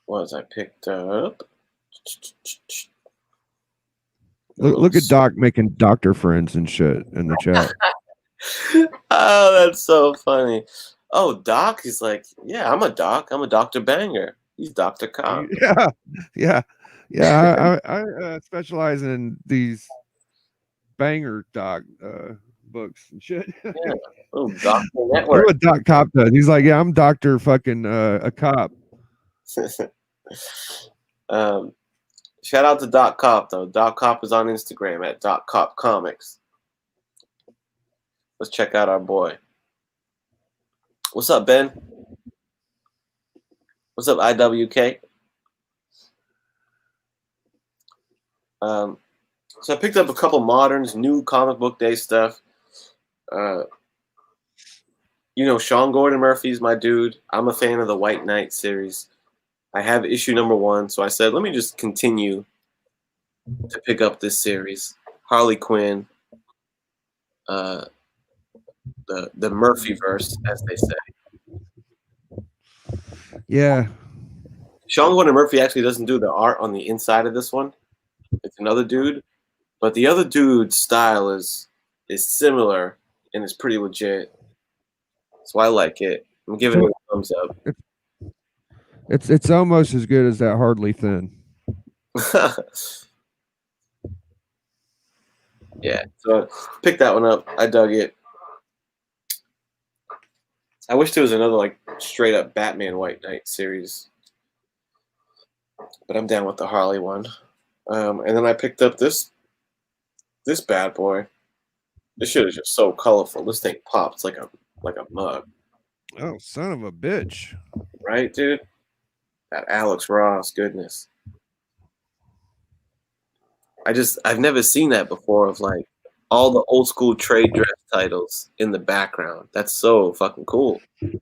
Was I picked up? Look at Doc making doctor friends and shit in the chat. Oh, that's so funny. Oh, Doc, he's like, yeah, I'm a doc. I'm a Dr. Banger. He's Dr. Cobb. Yeah. I specialize in these banger doc books and shit. Yeah. Oh, Doctor That's Network. what Doc Cop does. He's like, yeah, I'm Doctor fucking a cop. Shout out to Doc Cop though. Doc Cop is on Instagram at Doc Cop Comics. Let's check out our boy. What's up, Ben? What's up, IWK? So I picked up a couple moderns, new comic book day stuff. Sean Gordon Murphy's my dude. I'm a fan of the White Knight series. I have issue number 1, so I said, let me just continue to pick up this series. Harley Quinn, the Murphyverse, as they say. Yeah. Sean Gordon Murphy actually doesn't do the art on the inside of this one. It's another dude, but the other dude's style is similar and it's pretty legit. So I like it. I'm giving it a thumbs up. It's almost as good as that Hardly Thin. Yeah, so pick that one up. I dug it. I wish there was another like straight up Batman White Knight series, but I'm down with the Harley one. And then I picked up this bad boy. This shit is just so colorful. This thing pops like a mug. Oh, son of a bitch! Right, dude? That Alex Ross goodness. I've never seen that before of like all the old school trade dress titles in the background. That's so fucking cool. And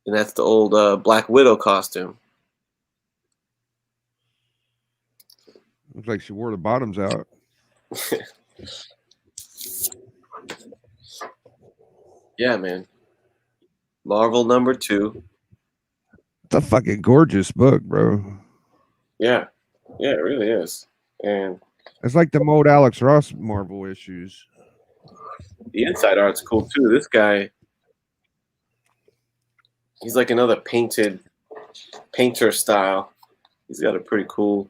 that's the old Black Widow costume. Looks like she wore the bottoms out. Yeah, man. Marvel number 2. It's a fucking gorgeous book, bro. Yeah. Yeah, it really is. And it's like the old Alex Ross Marvel issues. The inside art's cool too. This guy, he's like another painter style. He's got a pretty cool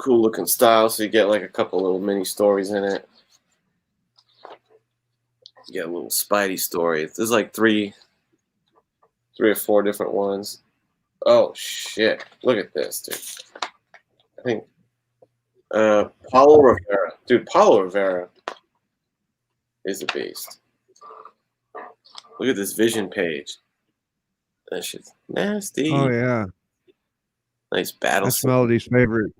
looking style. So you get like a couple little mini stories in it. You get a little Spidey story. There's like three or 4 different ones. Oh shit! Look at this, dude. I think Paulo Rivera. Dude, Paulo Rivera is a beast. Look at this Vision page. That shit's nasty. Oh yeah, Nice battle that's scene. Melody's favorite.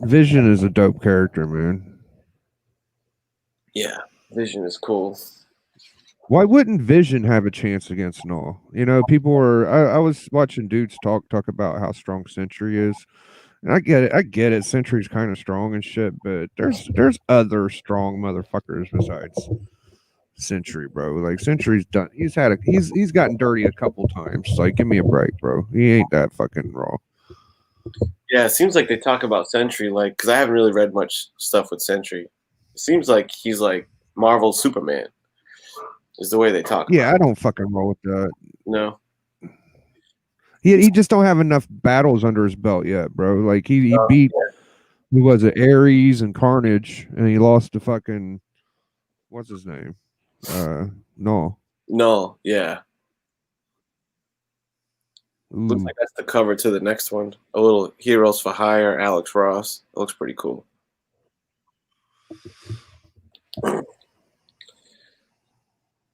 Vision is a dope character, man. Yeah, Vision is cool. Why wouldn't Vision have a chance against Null? You know, people were. I was watching dudes talk about how strong Sentry is, and I get it. I get it. Sentry's kind of strong and shit, but there's other strong motherfuckers besides Sentry, bro. Like Sentry's done. He's gotten dirty a couple times. Like, give me a break, bro. He ain't that fucking raw. Yeah, it seems like they talk about Sentry, like, because I haven't really read much stuff with Sentry. It seems like he's like Marvel's Superman, is the way they talk. Yeah, I don't fucking roll with that. No. He just don't have enough battles under his belt yet, bro. Like he beat who was it, Ares and Carnage, and he lost to fucking what's his name? No. No, yeah. Ooh. Looks like that's the cover to the next one. A little Heroes for Hire, Alex Ross. It looks pretty cool.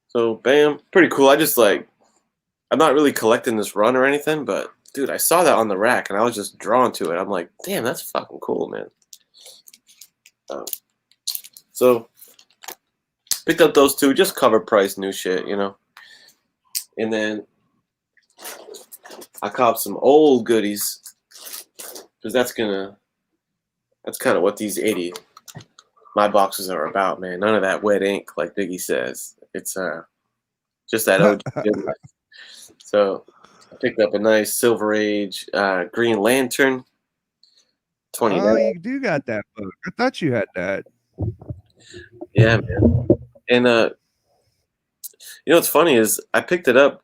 So, bam. Pretty cool. I'm not really collecting this run or anything, but, dude, I saw that on the rack, and I was just drawn to it. I'm like, damn, that's fucking cool, man. So, picked up those two. Just cover price, new shit, you know. And then I copped some old goodies because that's kind of what these 80 my boxes are about, man. None of that wet ink like Biggie says. It's just that OG goodness. So I picked up a nice Silver Age Green Lantern. 20. Oh, you do got that book. I thought you had that. Yeah, man. And you know what's funny is I picked it up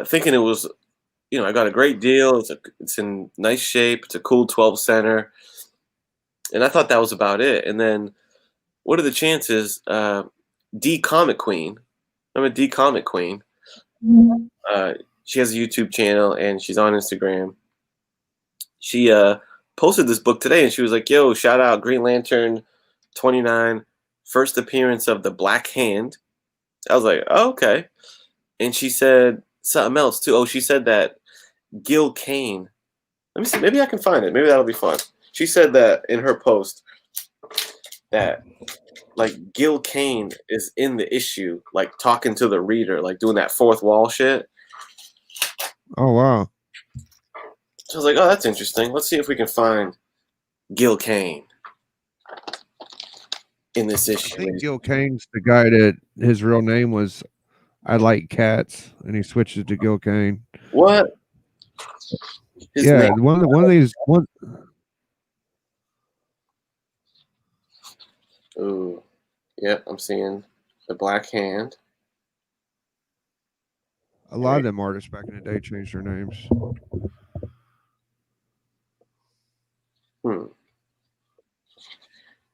thinking it was, you know, I got a great deal. It's in nice shape. It's a cool 12 center. And I thought that was about it. And then what are the chances? D Comic Queen. I'm a D Comic Queen. She has a YouTube channel and she's on Instagram. She posted this book today and she was like, yo, shout out Green Lantern 29, first appearance of the Black Hand. I was like, oh, okay. And she said something else too. Oh, she said that Gil Kane. Let me see. Maybe I can find it. Maybe that'll be fun. She said that in her post that like Gil Kane is in the issue, like talking to the reader, like doing that fourth wall shit. Oh wow. So I was like, oh, that's interesting. Let's see if we can find Gil Kane in this issue. I think Gil Kane's the guy that his real name was I Like Cats, and he switched it to Gil Kane. What? His name? one of these. Ooh, yep, I'm seeing the Black Hand. A lot of them artists back in the day changed their names.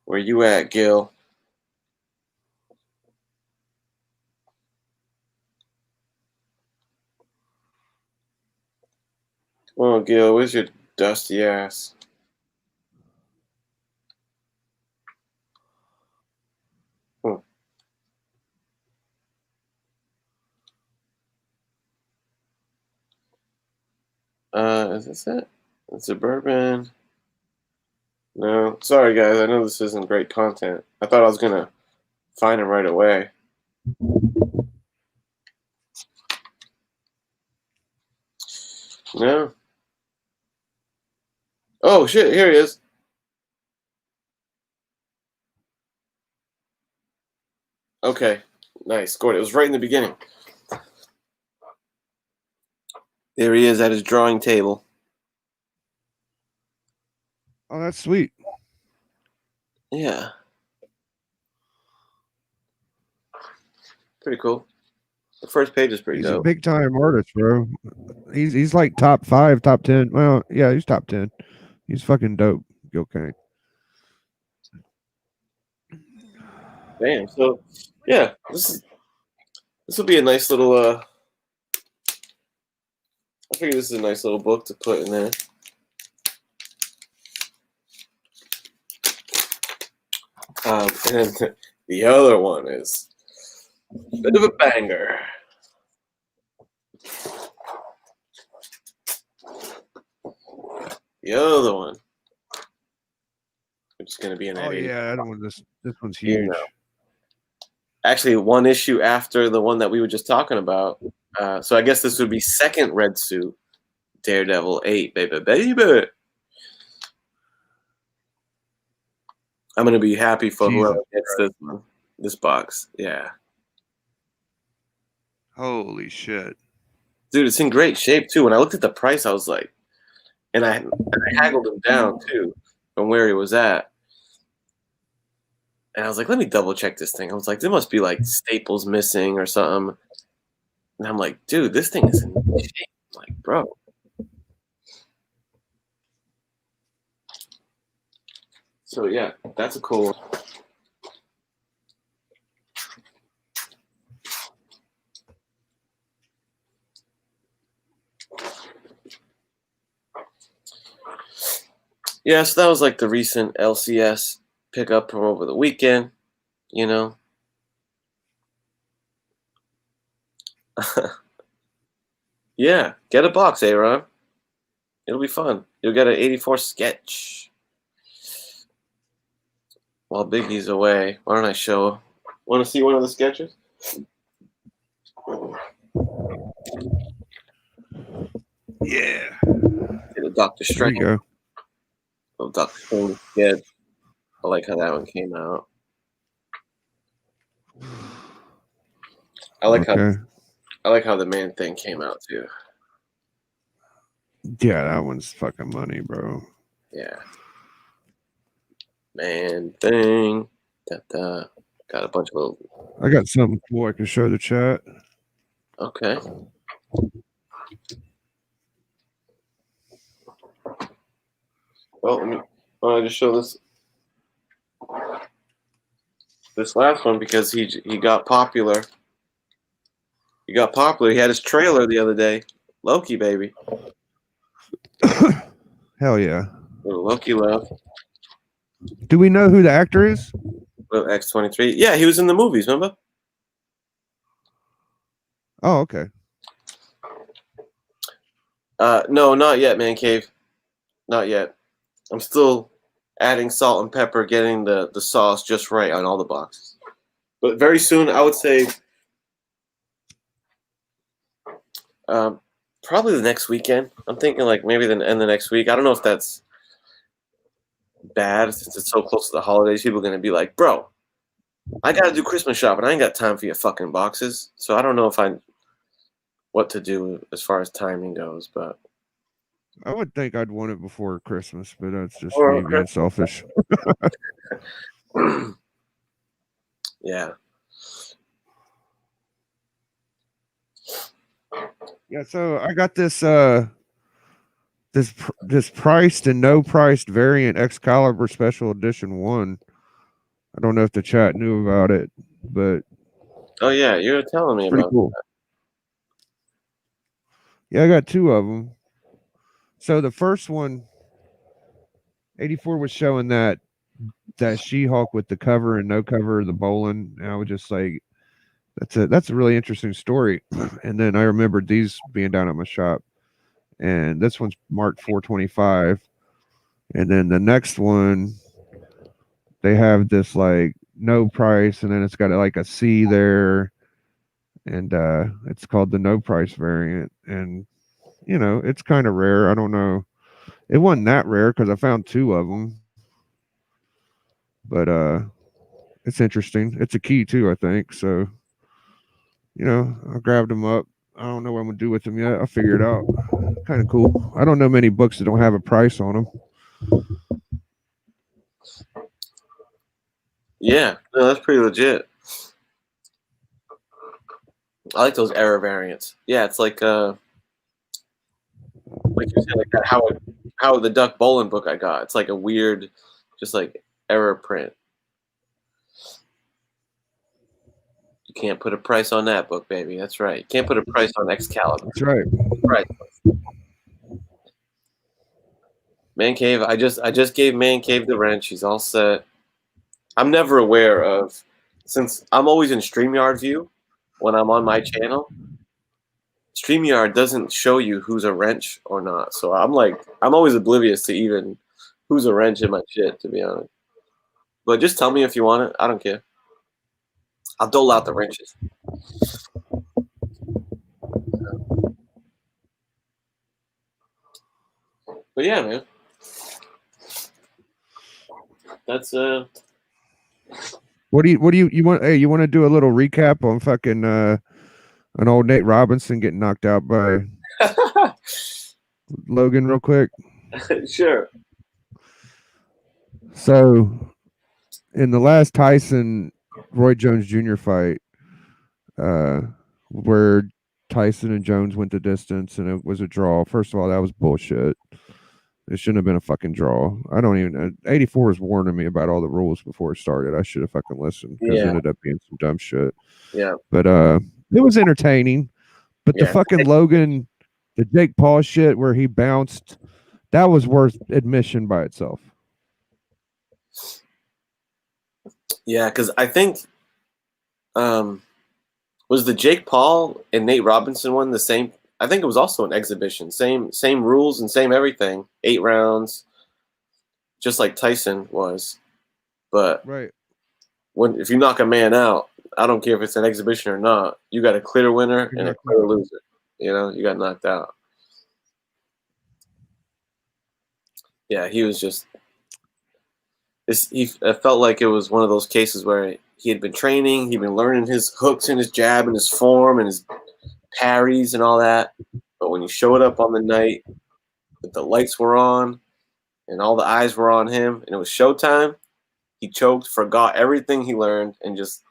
Where you at, Gil? Come on, Gil. Where's your dusty ass? Is this it? Suburban. No, sorry guys. I know this isn't great content. I thought I was gonna find him right away. No. Oh shit! Here he is. Okay, nice. Scored. It was right in the beginning. There he is at his drawing table. Oh, that's sweet. Yeah. Pretty cool. The first page is pretty He's dope. a big time artist, bro. He's like top 5, top 10. Well, yeah, he's top 10. He's fucking dope, Gil Kane. Damn. So, yeah, this will be a nice little. I figure this is a nice little book to put in there. And then the other one is a bit of a banger. The other one, which is going to be in that. Oh yeah, that one. This one's You huge. know. Actually, one issue after the one that we were just talking about. So I guess this would be second red suit, Daredevil 8, baby. I'm going to be happy for Jesus whoever gets this one, this box. Yeah. Holy shit. Dude, it's in great shape, too. When I looked at the price, I was like, and I haggled him down, too, from where he was at. And I was like, let me double check this thing. I was like, there must be like staples missing or something. And I'm like, dude, this thing is in great shape. I'm like, bro. So, yeah, that's a cool one. Yeah, so that was like the recent LCS pickup from over the weekend, you know. Yeah, get a box, Aaron. It'll be fun. You'll get an 84 sketch. While Biggie's away, why don't I show? Want to see one of the sketches? Yeah. Get a Doctor There you Strange. go. Oh, Doctor Strange sketch. I like how that one came out. I like how the Man Thing came out too. Yeah, that one's fucking money, bro. Yeah. Man Thing. Got a bunch of little. I got something cool I can show the chat. Okay. Well, I just show this last one because he got popular. He got popular. He had his trailer the other day. Loki, baby. Hell yeah. Little Loki love. Do we know who the actor is? Little X-23. Yeah, he was in the movies, remember? Oh, okay. No, not yet, Man Cave. Not yet. I'm still adding salt and pepper, getting the sauce just right on all the boxes. But very soon, I would say probably the next weekend. I'm thinking like maybe the end of the next week. I don't know if that's bad since it's so close to the holidays. People are going to be like, bro, I got to do Christmas shopping. I ain't got time for your fucking boxes. So I don't know what to do as far as timing goes, but I would think I'd want it before Christmas, but that's just me being selfish. Yeah. Yeah, so I got this this priced and no priced variant Excalibur Special Edition 1. I don't know if the chat knew about it, but Oh yeah, you were telling me pretty about cool. Yeah, I got two of them. So the first one, 84 was showing that She-Hulk with the cover and no cover, the bowling. And I was just like, that's a really interesting story. And then I remembered these being down at my shop, and this one's marked 425. And then the next one, they have this like no price, and then it's got like a C there, and it's called the no price variant. And you know, it's kind of rare. I don't know. It wasn't that rare because I found two of them. But it's interesting. It's a key too, I think. So, you know, I grabbed them up. I don't know what I'm gonna do with them yet. I'll figure it out. Kind of cool. I don't know many books that don't have a price on them. Yeah, no, that's pretty legit. I like those error variants. Yeah, it's like you said, like that how the Duck Bowling book I got. It's like a weird, just like error print. You can't put a price on that book, baby. That's right. You can't put a price on Excalibur. That's right. Right. Man Cave. I just gave Man Cave the wrench. He's all set. I'm never aware of, since I'm always in StreamYard view when I'm on my channel. StreamYard doesn't show you who's a wrench or not, so I'm always oblivious to even who's a wrench in my shit, to be honest. But just tell me if you want it. I don't care. I'll dole out the wrenches. But yeah, man. That's What do you want? Hey, you want to do a little recap on fucking an old Nate Robinson getting knocked out by Logan real quick? sure. So in the last Tyson Roy Jones Jr. fight, where Tyson and Jones went the distance and it was a draw. First of all, that was bullshit. It shouldn't have been a fucking draw. I don't even. 84 was warning me about all the rules before it started. I should have fucking listened because it ended up being some dumb shit. Yeah. But it was entertaining. But the fucking Logan, the Jake Paul shit where he bounced, that was worth admission by itself. Yeah, because I think was the Jake Paul and Nate Robinson one the same? I think it was also an exhibition. Same rules and same everything. 8 rounds, just like Tyson was. But right, if you knock a man out, I don't care if it's an exhibition or not. You got a clear winner and a clear loser. You know, you got knocked out. Yeah, he was just. It felt like it was one of those cases where he had been training, he'd been learning his hooks and his jab and his form and his parries and all that. But when he showed up on the night that the lights were on and all the eyes were on him and it was showtime, he choked, forgot everything he learned, and just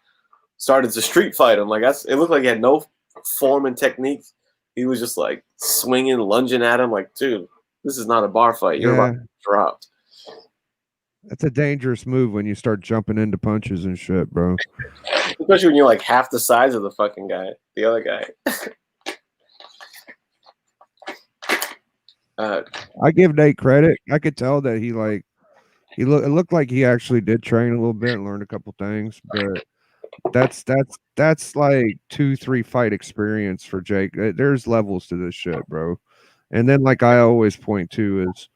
started to street fight him. Like it looked like he had no form and technique. He was just like swinging, lunging at him. Like, dude, this is not a bar fight. You're about to get dropped. That's a dangerous move when you start jumping into punches and shit, bro. Especially when you're like half the size of the fucking guy, the other guy. I give Nate credit. I could tell that it looked like he actually did train a little bit and learned a couple things, but that's like 2-3 fight experience for Jake. There's levels to this shit, bro. And then like I always point to is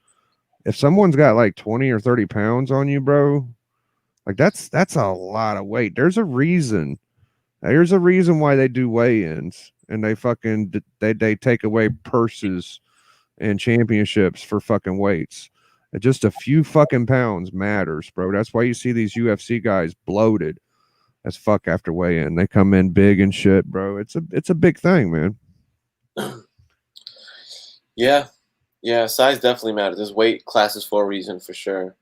if someone's got like 20 or 30 pounds on you, bro, like that's a lot of weight. There's a reason why they do weigh-ins and they fucking they take away purses and championships for fucking weights. Just a few fucking pounds matters, bro. That's why you see these UFC guys bloated as fuck after weigh-in. They come in big and shit, bro. It's a big thing, man. Yeah, size definitely matters. There's weight classes for a reason, for sure.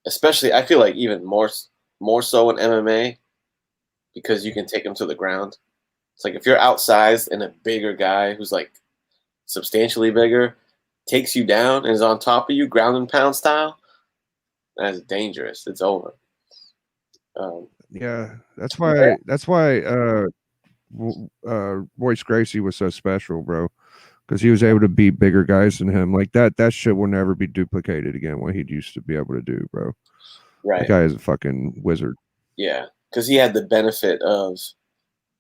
Especially, I feel like even more so in MMA, because you can take them to the ground. It's like if you're outsized and a bigger guy who's like substantially bigger takes you down and is on top of you, ground and pound style, that's dangerous. It's over. Yeah, that's why Royce Gracie was so special, bro. Because he was able to beat bigger guys than him. Like that shit will never be duplicated again. What he used to be able to do, bro. Right. The guy is a fucking wizard. Yeah, because he had the benefit of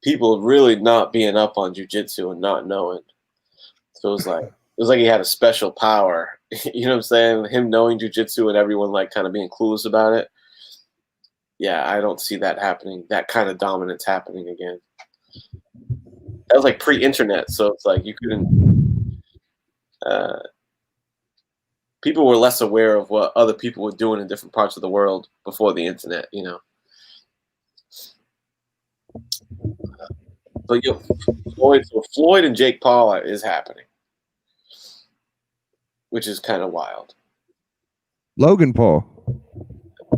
people really not being up on jiu-jitsu and not knowing. So it was like he had a special power. You know what I'm saying? Him knowing jiu-jitsu and everyone like kind of being clueless about it. Yeah, I don't see that happening. That kind of dominance happening again. That was like pre-internet, so it's like you couldn't. People were less aware of what other people were doing in different parts of the world before the internet, you know. But Floyd and Jake Paul is happening, which is kind of wild. Logan Paul.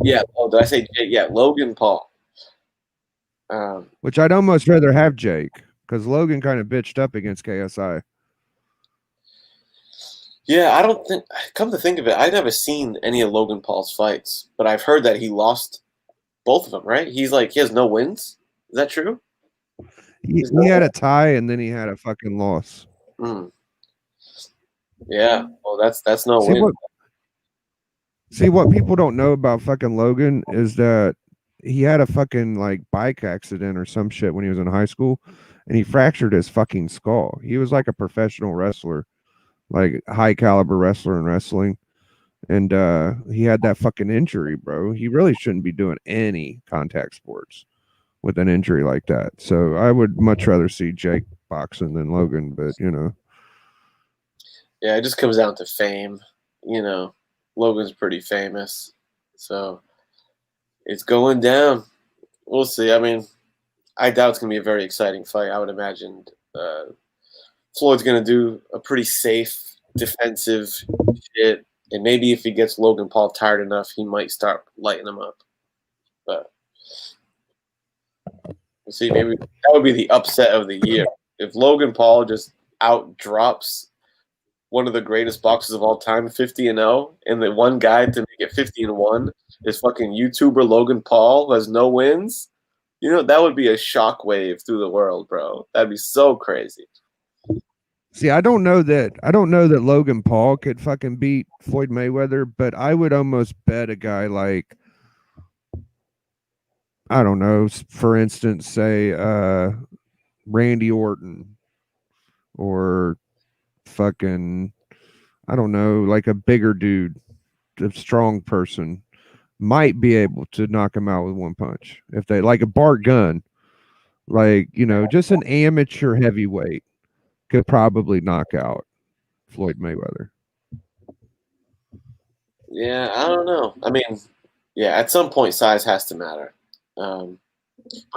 Yeah. Oh, did I say Jake? Yeah, Logan Paul. Which I'd almost rather have Jake because Logan kind of bitched up against KSI. Yeah, I don't think. Come to think of it, I've never seen any of Logan Paul's fights, but I've heard that he lost both of them. Right? He has no wins. Is that true? He had a tie and then he had a fucking loss. Yeah. Well, that's no win. See what people don't know about fucking Logan is that he had a fucking like bike accident or some shit when he was in high school, and he fractured his fucking skull. He was like a professional wrestler, like high caliber wrestler in wrestling, and he had that fucking injury, bro. He really shouldn't be doing any contact sports with an injury like that. So I would much rather see Jake boxing than Logan, but you know. Yeah, it just comes down to fame. You know, Logan's pretty famous, so it's going down. We'll see. I mean, I doubt it's gonna be a very exciting fight. I would imagine uh, Floyd's gonna do a pretty safe defensive shit, and maybe if he gets Logan Paul tired enough, he might start lighting him up. But we'll see. Maybe that would be the upset of the year if Logan Paul just out drops one of the greatest boxers of all time, 50-0, and the one guy to make it 50-1 is fucking YouTuber Logan Paul, who has no wins. You know, that would be a shockwave through the world, bro. That'd be so crazy. See, I don't know that Logan Paul could fucking beat Floyd Mayweather, but I would almost bet a guy like, I don't know, for instance, say Randy Orton, or fucking, I don't know, like a bigger dude, a strong person might be able to knock him out with one punch. If they like a Bart Gunn, like, you know, just an amateur heavyweight could probably knock out Floyd Mayweather. Yeah, I don't know. I mean, yeah, at some point, size has to matter. But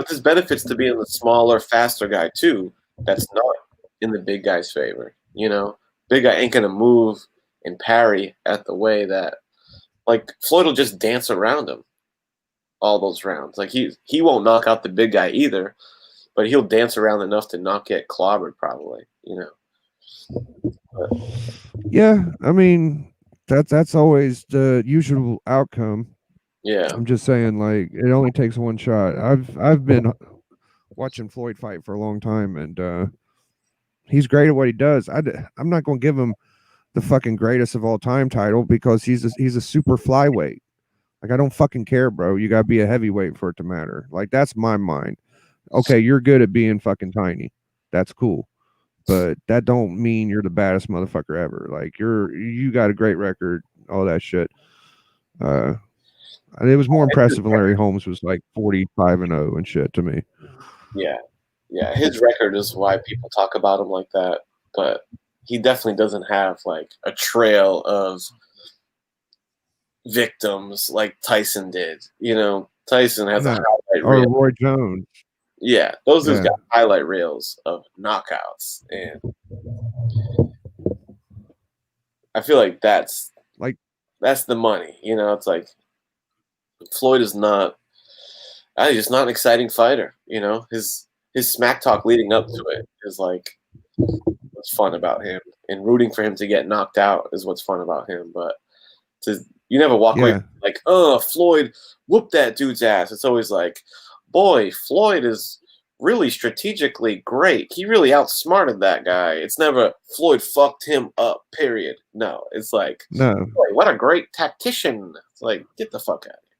there's benefits to being the smaller, faster guy, too, that's not in the big guy's favor. You know, big guy ain't going to move and parry at the way that, like, Floyd will just dance around him all those rounds. Like, he won't knock out the big guy either, but he'll dance around enough to not get clobbered, probably, you know. But, Yeah, I mean, that's always the usual outcome. yeah. I'm just saying, like, it only takes one shot. I've been watching Floyd fight for a long time, and he's great at what he does. I'm not going to give him the fucking greatest of all time title because he's a super flyweight. Like, I don't fucking care, bro. You got to be a heavyweight for it to matter. Like, that's my mind. Okay, you're good at being fucking tiny. That's cool. But that don't mean you're the baddest motherfucker ever. Like, you got a great record, all that shit. It was more impressive when Larry Holmes was like 45-0 and shit to me. Yeah. Yeah. His record is why people talk about him like that. But he definitely doesn't have like a trail of victims like Tyson did. You know, Tyson has a highlight or reel. Roy Jones. Yeah, those dudes Yeah. got highlight reels of knockouts, and I feel like that's the money. You know, it's like Floyd is not. He's just not an exciting fighter. You know, his smack talk leading up to it is like what's fun about him, and rooting for him to get knocked out is what's fun about him. But you never walk away like, oh, Floyd whooped that dude's ass. It's always like, boy, Floyd is really strategically great. He really outsmarted that guy. It's never Floyd fucked him up, period. No, it's like, no, boy, what a great tactician. It's like, get the fuck out of here.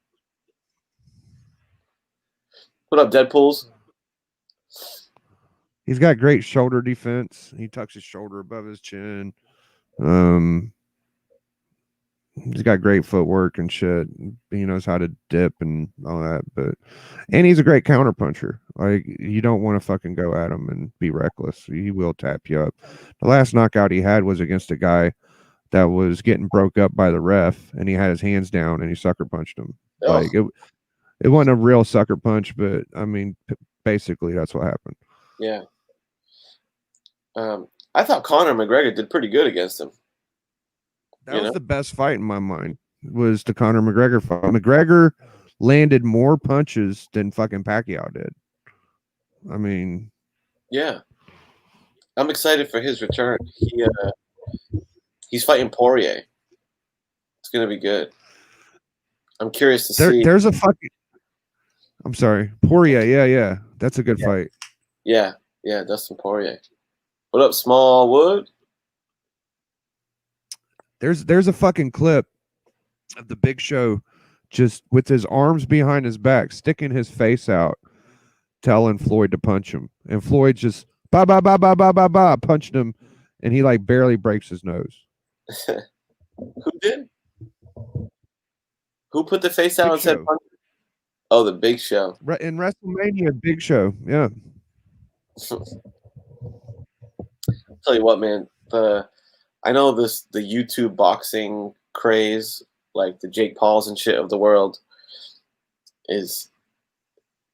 What up, Deadpools? He's got great shoulder defense. He tucks his shoulder above his chin. He's got great footwork and shit. He knows how to dip and all that, and he's a great counter puncher. Like, you don't want to fucking go at him and be reckless. He will tap you up. The last knockout he had was against a guy that was getting broke up by the ref, and he had his hands down and he sucker punched him. Oh. Like, it wasn't a real sucker punch, but I mean, basically that's what happened. Yeah. I thought Conor McGregor did pretty good against him. That was the best fight in my mind, was the Conor McGregor fight. McGregor landed more punches than fucking Pacquiao did. I mean, yeah, I'm excited for his return. He's fighting Poirier. It's gonna be good. I'm curious to see. There's a fucking. I'm sorry, Poirier. Yeah, that's a good fight. Yeah, Dustin Poirier. What up, Smallwood? There's a fucking clip of the Big Show just with his arms behind his back, sticking his face out, telling Floyd to punch him. And Floyd just punched him, and he like barely breaks his nose. Who did? Who put the face out Big and said Show. punch? Oh, the Big Show. In WrestleMania, Big Show. Yeah. Tell you what, man. I know the YouTube boxing craze, like the Jake Pauls and shit of the world, is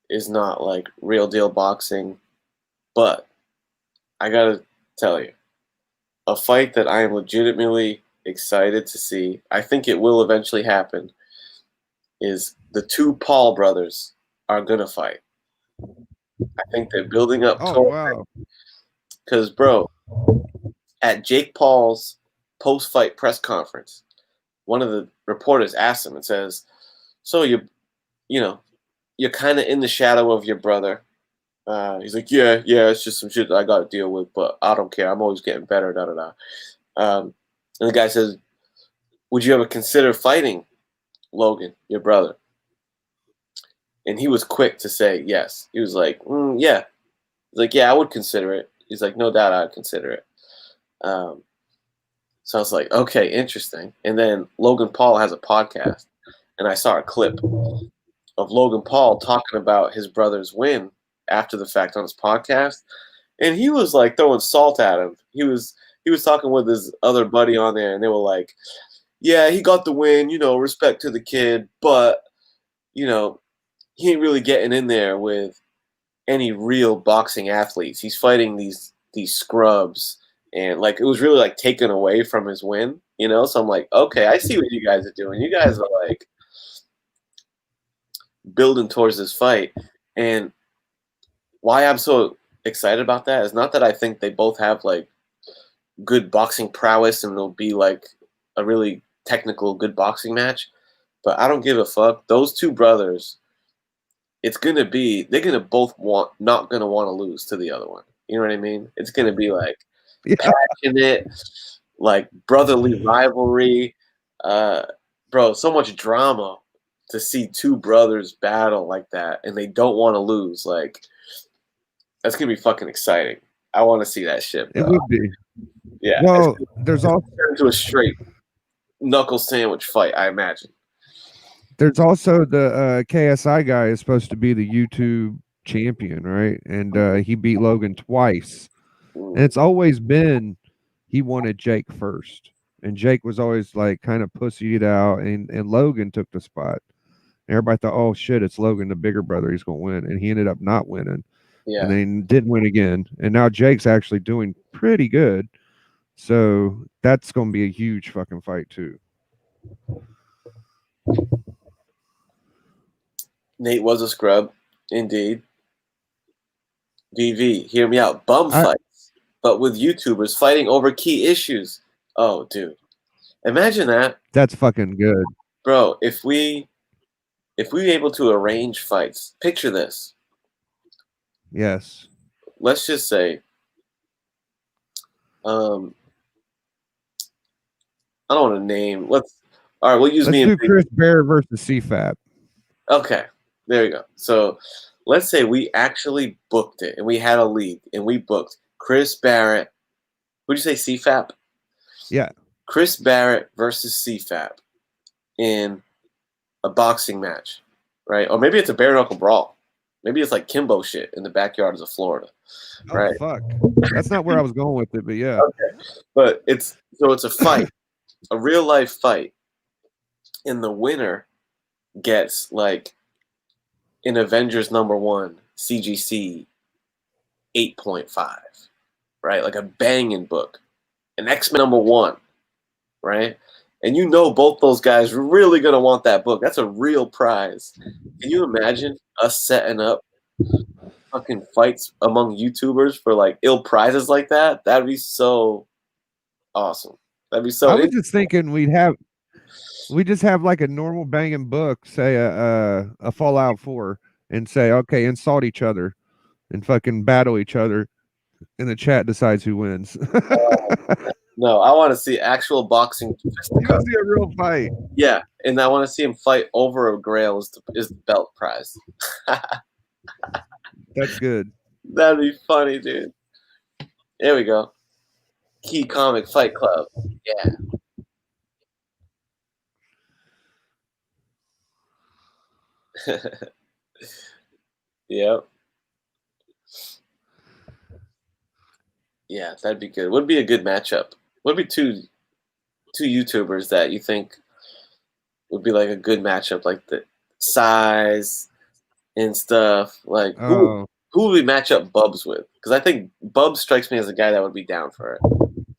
not like real deal boxing, but I gotta tell you, a fight that I am legitimately excited to see, I think it will eventually happen, is the two Paul brothers are gonna fight. I think they're building up Oh, wow. because, bro, at Jake Paul's post-fight press conference, one of the reporters asked him and says, "So you're kind of in the shadow of your brother." He's like, "Yeah, it's just some shit that I got to deal with, but I don't care. I'm always getting better." Da da da. And the guy says, "Would you ever consider fighting Logan, your brother?" And he was quick to say yes. He was like, "Yeah." He's like, "Yeah, I would consider it." He's like, "No doubt, I'd consider it." So I was like, "Okay, interesting." And then Logan Paul has a podcast, and I saw a clip of Logan Paul talking about his brother's win after the fact on his podcast, and he was like throwing salt at him. He was talking with his other buddy on there, and they were like, "Yeah, he got the win, respect to the kid, but he ain't really getting in there with any real boxing athletes. He's fighting these scrubs." And like it was really like taken away from his win, So I'm like, okay, I see what you guys are doing. You guys are like building towards this fight. And why I'm so excited about that is not that I think they both have like good boxing prowess and it'll be like a really technical good boxing match, but I don't give a fuck. Those two brothers, they're gonna both not gonna want to lose to the other one. You know what I mean? It's gonna be like passionate, like brotherly rivalry. Bro, so much drama to see two brothers battle like that, and they don't want to lose. Like, that's gonna be fucking exciting. I want to see that shit, bro. It would be. Yeah. Well, there's also into a straight knuckle sandwich fight, I imagine. There's also the KSI guy is supposed to be the YouTube champion, right? And he beat Logan twice. And it's always been he wanted Jake first. And Jake was always like kind of pussied out, and Logan took the spot. And everybody thought, oh shit, it's Logan, the bigger brother, he's gonna win. And he ended up not winning. Yeah. And then didn't win again. And now Jake's actually doing pretty good. So that's gonna be a huge fucking fight too. Nate was a scrub, indeed. VV, hear me out. Bum fights, but with YouTubers fighting over key issues. Oh, dude. Imagine that. That's fucking good. Bro, if we were able to arrange fights, picture this. Yes. Let's just say, I don't want to name. All right, we'll use Let's do Chris Bear versus CFAP. Okay, there you go. So let's say we actually booked it, and we had a league, and we booked Chris Barrett. Who'd you say, CFAP? Yeah. Chris Barrett versus CFAP in a boxing match, right? Or maybe it's a bare knuckle brawl. Maybe it's like Kimbo shit in the backyards of Florida, right? Oh, fuck. That's not where I was going with it, but yeah. Okay. But it's a fight, a real life fight, and the winner gets like an Avengers #1 CGC 8.5, right? Like a banging book, an X-Men #1, right? And both those guys are really gonna want that book. That's a real prize. Can you imagine us setting up fucking fights among YouTubers for like ill prizes like that? That'd be so awesome. That'd be so. I was just thinking we just have like a normal banging book, say a Fallout 4, and say, okay, insult each other and fucking battle each other, and the chat decides who wins. No, I want to see actual boxing. You want to see a real fight? Yeah, and I want to see him fight over a Grail is the belt prize. That's good. That'd be funny, dude. There we go. Key Comic Fight Club. Yeah. Yep. Yeah, that'd be good. Would be a good matchup. Would be two YouTubers that you think would be like a good matchup, like the size and stuff. Like Oh, who would we match up Bubs with? Because I think Bubs strikes me as a guy that would be down for it.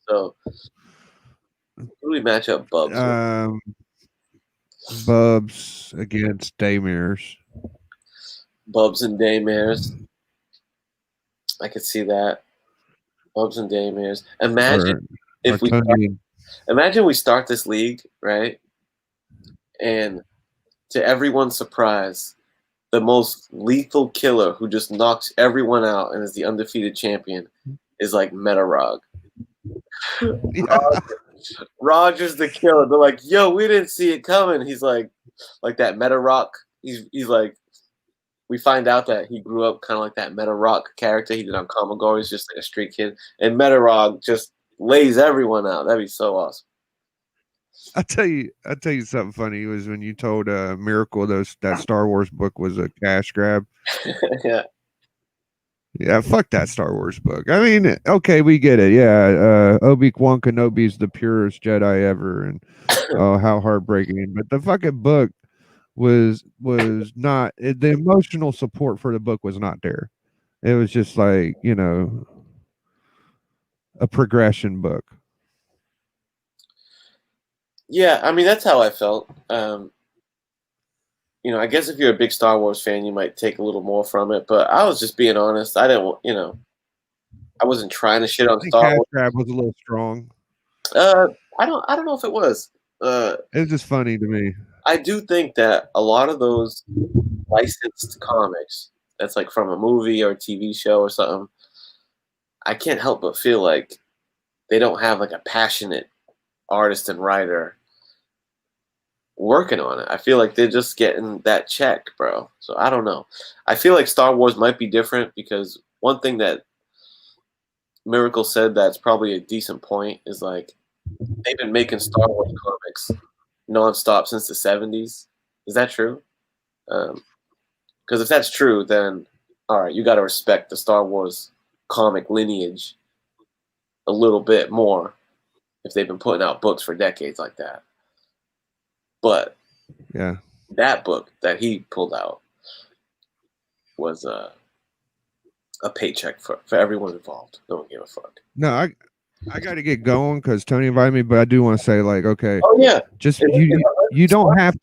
So who do we match up Bubs with? Bubs against Daymares. Bubs and Daymares. I could see that. Bubs and Daymares. Imagine if we imagine we start this league, right? And to everyone's surprise, the most lethal killer who just knocks everyone out and is the undefeated champion is like Metarog. Roger's the killer. They're like, yo, we didn't see it coming. He's like that Metarog. He's like, we find out that he grew up kind of like that Metarog character he did on Commodore. He's just like a street kid. And Metarog just lays everyone out. That'd be so awesome. I'll tell you something funny was when you told Miracle that Star Wars book was a cash grab. Yeah. Yeah, fuck that Star Wars book. I mean, okay, we get it. Yeah, Obi-Wan Kenobi's the purest Jedi ever, and oh, how heartbreaking. But the fucking book was not the emotional support for the book was not there. It was just like, you know, a progression book. Yeah, I mean that's how I felt. You know, I guess if you're a big Star Wars fan, you might take a little more from it. But I was just being honest. I didn't, you know, I wasn't trying to shit on Star Cash Wars. grab was a little strong. I don't know if it was. It's just funny to me. I do think that a lot of those licensed comics, that's like from a movie or a TV show or something, I can't help but feel like they don't have like a passionate artist and writer working on it. I feel like they're just getting that check, bro. So I don't know. I feel like Star Wars might be different because one thing that Miracle said that's probably a decent point is like they've been making Star Wars comics nonstop since the 70s. Is that true? Because if that's true, then all right, you got to respect the Star Wars comic lineage a little bit more if they've been putting out books for decades like that. But yeah, that book that he pulled out was a paycheck for everyone involved. No one gave a fuck. No, I got to get going because Tony invited me, but I do want to say, like, okay, oh yeah, just you don't have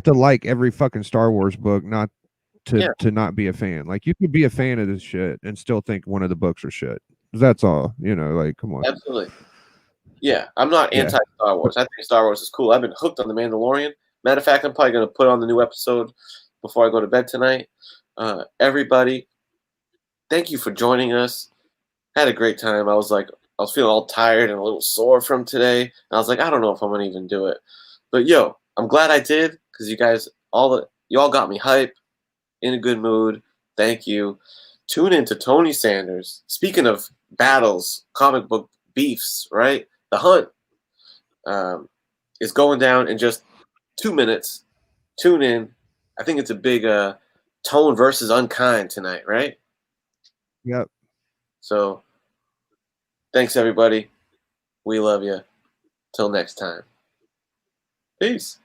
to like every fucking Star Wars book not to not be a fan. Like, you could be a fan of this shit and still think one of the books are shit. That's all, you know. Like, come on. Absolutely. Yeah, I'm not anti Star Wars. I think Star Wars is cool. I've been hooked on The Mandalorian. Matter of fact, I'm probably going to put on the new episode before I go to bed tonight. Everybody, thank you for joining us. Had a great time. I was feeling all tired and a little sore from today. And I was like, I don't know if I'm going to even do it. But yo, I'm glad I did because you guys, you all got me hype, in a good mood. Thank you. Tune in to Tony Sanders. Speaking of battles, comic book beefs, right? The Hunt is going down in just 2 minutes. Tune in. I think it's a big Tone versus Unkind tonight, right? Yep. So, thanks everybody. We love you. Till next time. Peace.